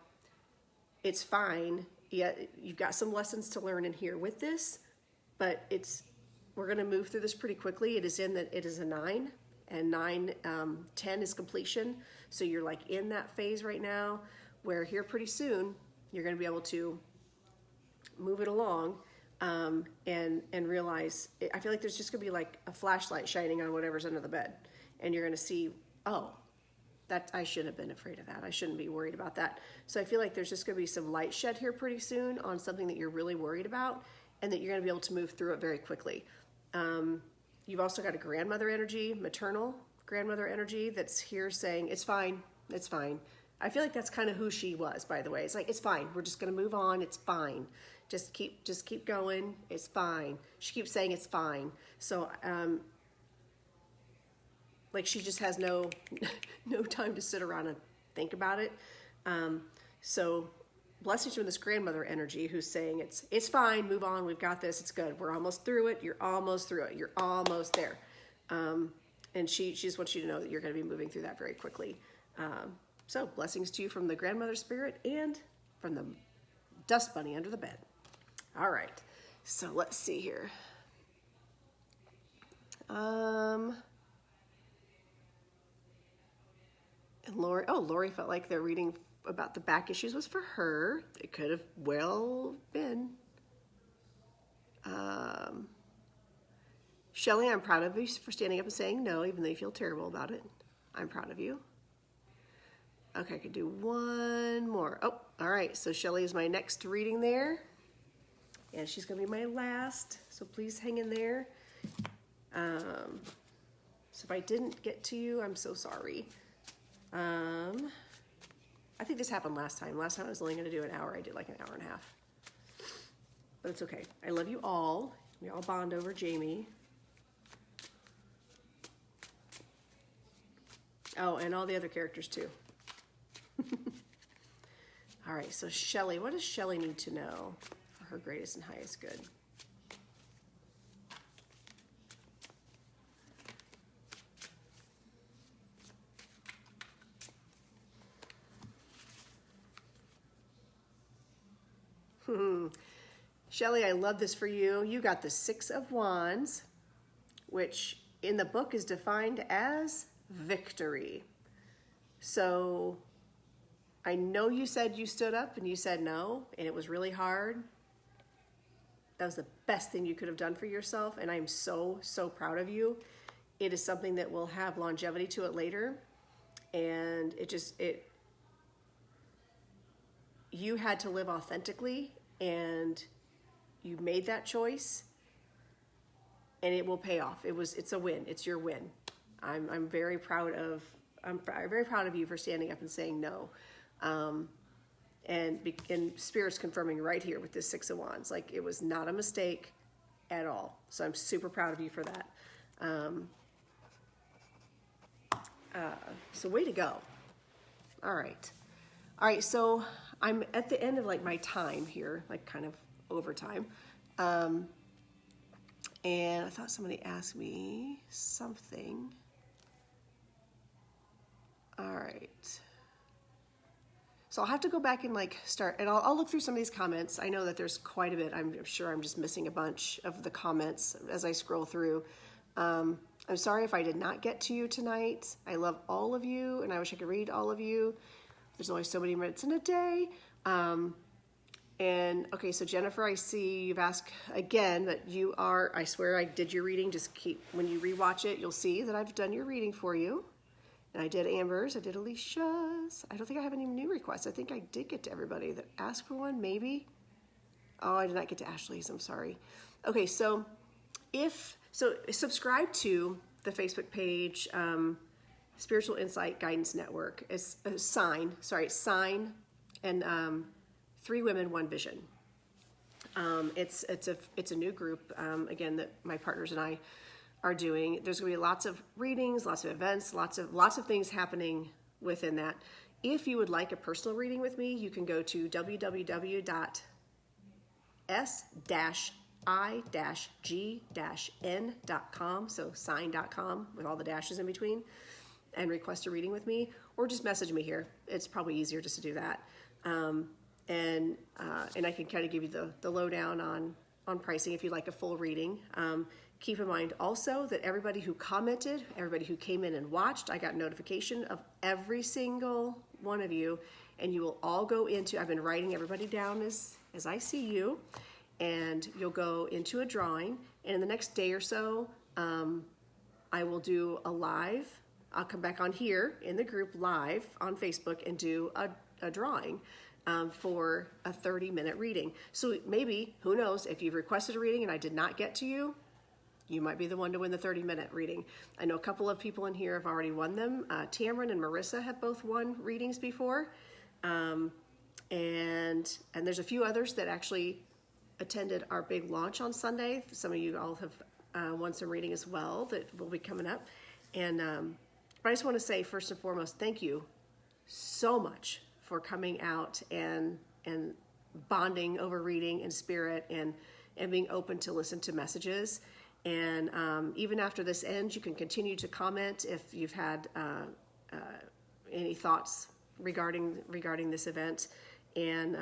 it's fine. Yeah, you've got some lessons to learn in here with this, but we're going to move through this pretty quickly. It is a 9, and 9, 10 is completion. So you're in that phase right now where here pretty soon, you're going to be able to move it along and realize, I feel like there's just going to be a flashlight shining on whatever's under the bed. And you're going to see, oh, that I shouldn't have been afraid of that. I shouldn't be worried about that. So I feel like there's just going to be some light shed here pretty soon on something that you're really worried about, and that you're going to be able to move through it very quickly. You've also got a grandmother energy, maternal grandmother energy that's here saying, it's fine, it's fine. I feel like that's kind of who she was, by the way. It's it's fine. We're just going to move on. It's fine. Just keep going. It's fine. She keeps saying it's fine. So, she just has no time to sit around and think about it. So blessings from this grandmother energy who's saying it's fine. Move on. We've got this. It's good. We're almost through it. You're almost through it. You're almost there. And she just wants you to know that you're going to be moving through that very quickly. So blessings to you from the grandmother spirit and from the dust bunny under the bed. All right. So let's see here. And Lori felt like the reading about the back issues was for her. It could have well been. Shelly, I'm proud of you for standing up and saying no, even though you feel terrible about it. I'm proud of you. Okay, I could do one more. Oh, all right. So Shelly is my next reading there. And she's going to be my last. So please hang in there. So if I didn't get to you, I'm so sorry. I think this happened last time. Last time I was only going to do an hour. I did like an hour and a half. But it's okay. I love you all. We all bond over Jamie. Oh, and all the other characters too. All right, so Shelly, what does Shelly need to know for her greatest and highest good? Shelly, I love this for you. You got the Six of Wands, which in the book is defined as victory. So I know you said you stood up and you said no, and it was really hard. That was the best thing you could have done for yourself, and I'm so, so proud of you. It is something that will have longevity to it later, and you had to live authentically, and you made that choice, and it will pay off. It's a win. It's your win. I'm very proud of you for standing up and saying no. And Spirit's confirming right here with this Six of Wands, like it was not a mistake at all. So I'm super proud of you for that. So way to go. All right. So I'm at the end of like my time here, like kind of overtime. And I thought somebody asked me something. All right. So I'll have to go back and like start, and I'll look through some of these comments. I know that there's quite a bit. I'm sure I'm just missing a bunch of the comments as I scroll through. I'm sorry if I did not get to you tonight. I love all of you, and I wish I could read all of you. There's only so many minutes in a day. And okay, so Jennifer, I see you've asked again that you are, I swear I did your reading. Just when you rewatch it, you'll see that I've done your reading for you. And I did Amber's, I did Alicia's. I don't think I have any new requests. I think I did get to everybody that asked for one, maybe. Oh, I did not get to Ashley's, I'm sorry. Okay, so subscribe to the Facebook page, Spiritual Insight Guidance Network. It's a Sign, and 3 Women, 1 Vision. It's a new group, again, that my partners and I are doing. There's going to be lots of readings, lots of events, lots of things happening within that. If you would like a personal reading with me, you can go to www.s-i-g-n.com, so sign.com with all the dashes in between, and request a reading with me, or just message me here. It's probably easier just to do that. And I can kind of give you the lowdown on pricing if you'd like a full reading. Keep in mind also that everybody who commented, everybody who came in and watched, I got notification of every single one of you, and you will all go into, I've been writing everybody down as I see you, and you'll go into a drawing, and in the next day or so, I will do a live. I'll come back on here in the group live on Facebook and do a drawing for a 30-minute reading. So maybe, who knows, if you've requested a reading and I did not get to you, you might be the one to win the 30-minute reading. I know a couple of people in here have already won them. Tamara and Marissa have both won readings before. And there's a few others that actually attended our big launch on Sunday. Some of you all have won some reading as well that will be coming up. And but I just want to say, first and foremost, thank you so much for coming out and bonding over reading and spirit and being open to listen to messages. And even after this ends, you can continue to comment if you've had any thoughts regarding this event, and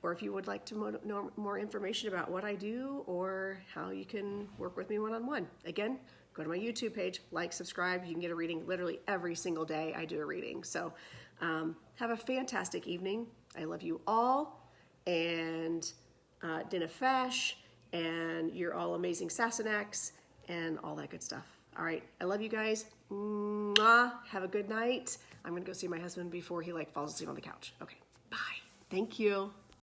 or if you would like to know more information about what I do or how you can work with me one-on-one. Again, go to my YouTube page, like, subscribe. You can get a reading literally every single day I do a reading. So have a fantastic evening. I love you all, and Dinafesh, and you're all amazing Sassenachs, and all that good stuff. All right, I love you guys. Mwah. Have a good night. I'm gonna go see my husband before he falls asleep on the couch. Okay, bye. Thank you.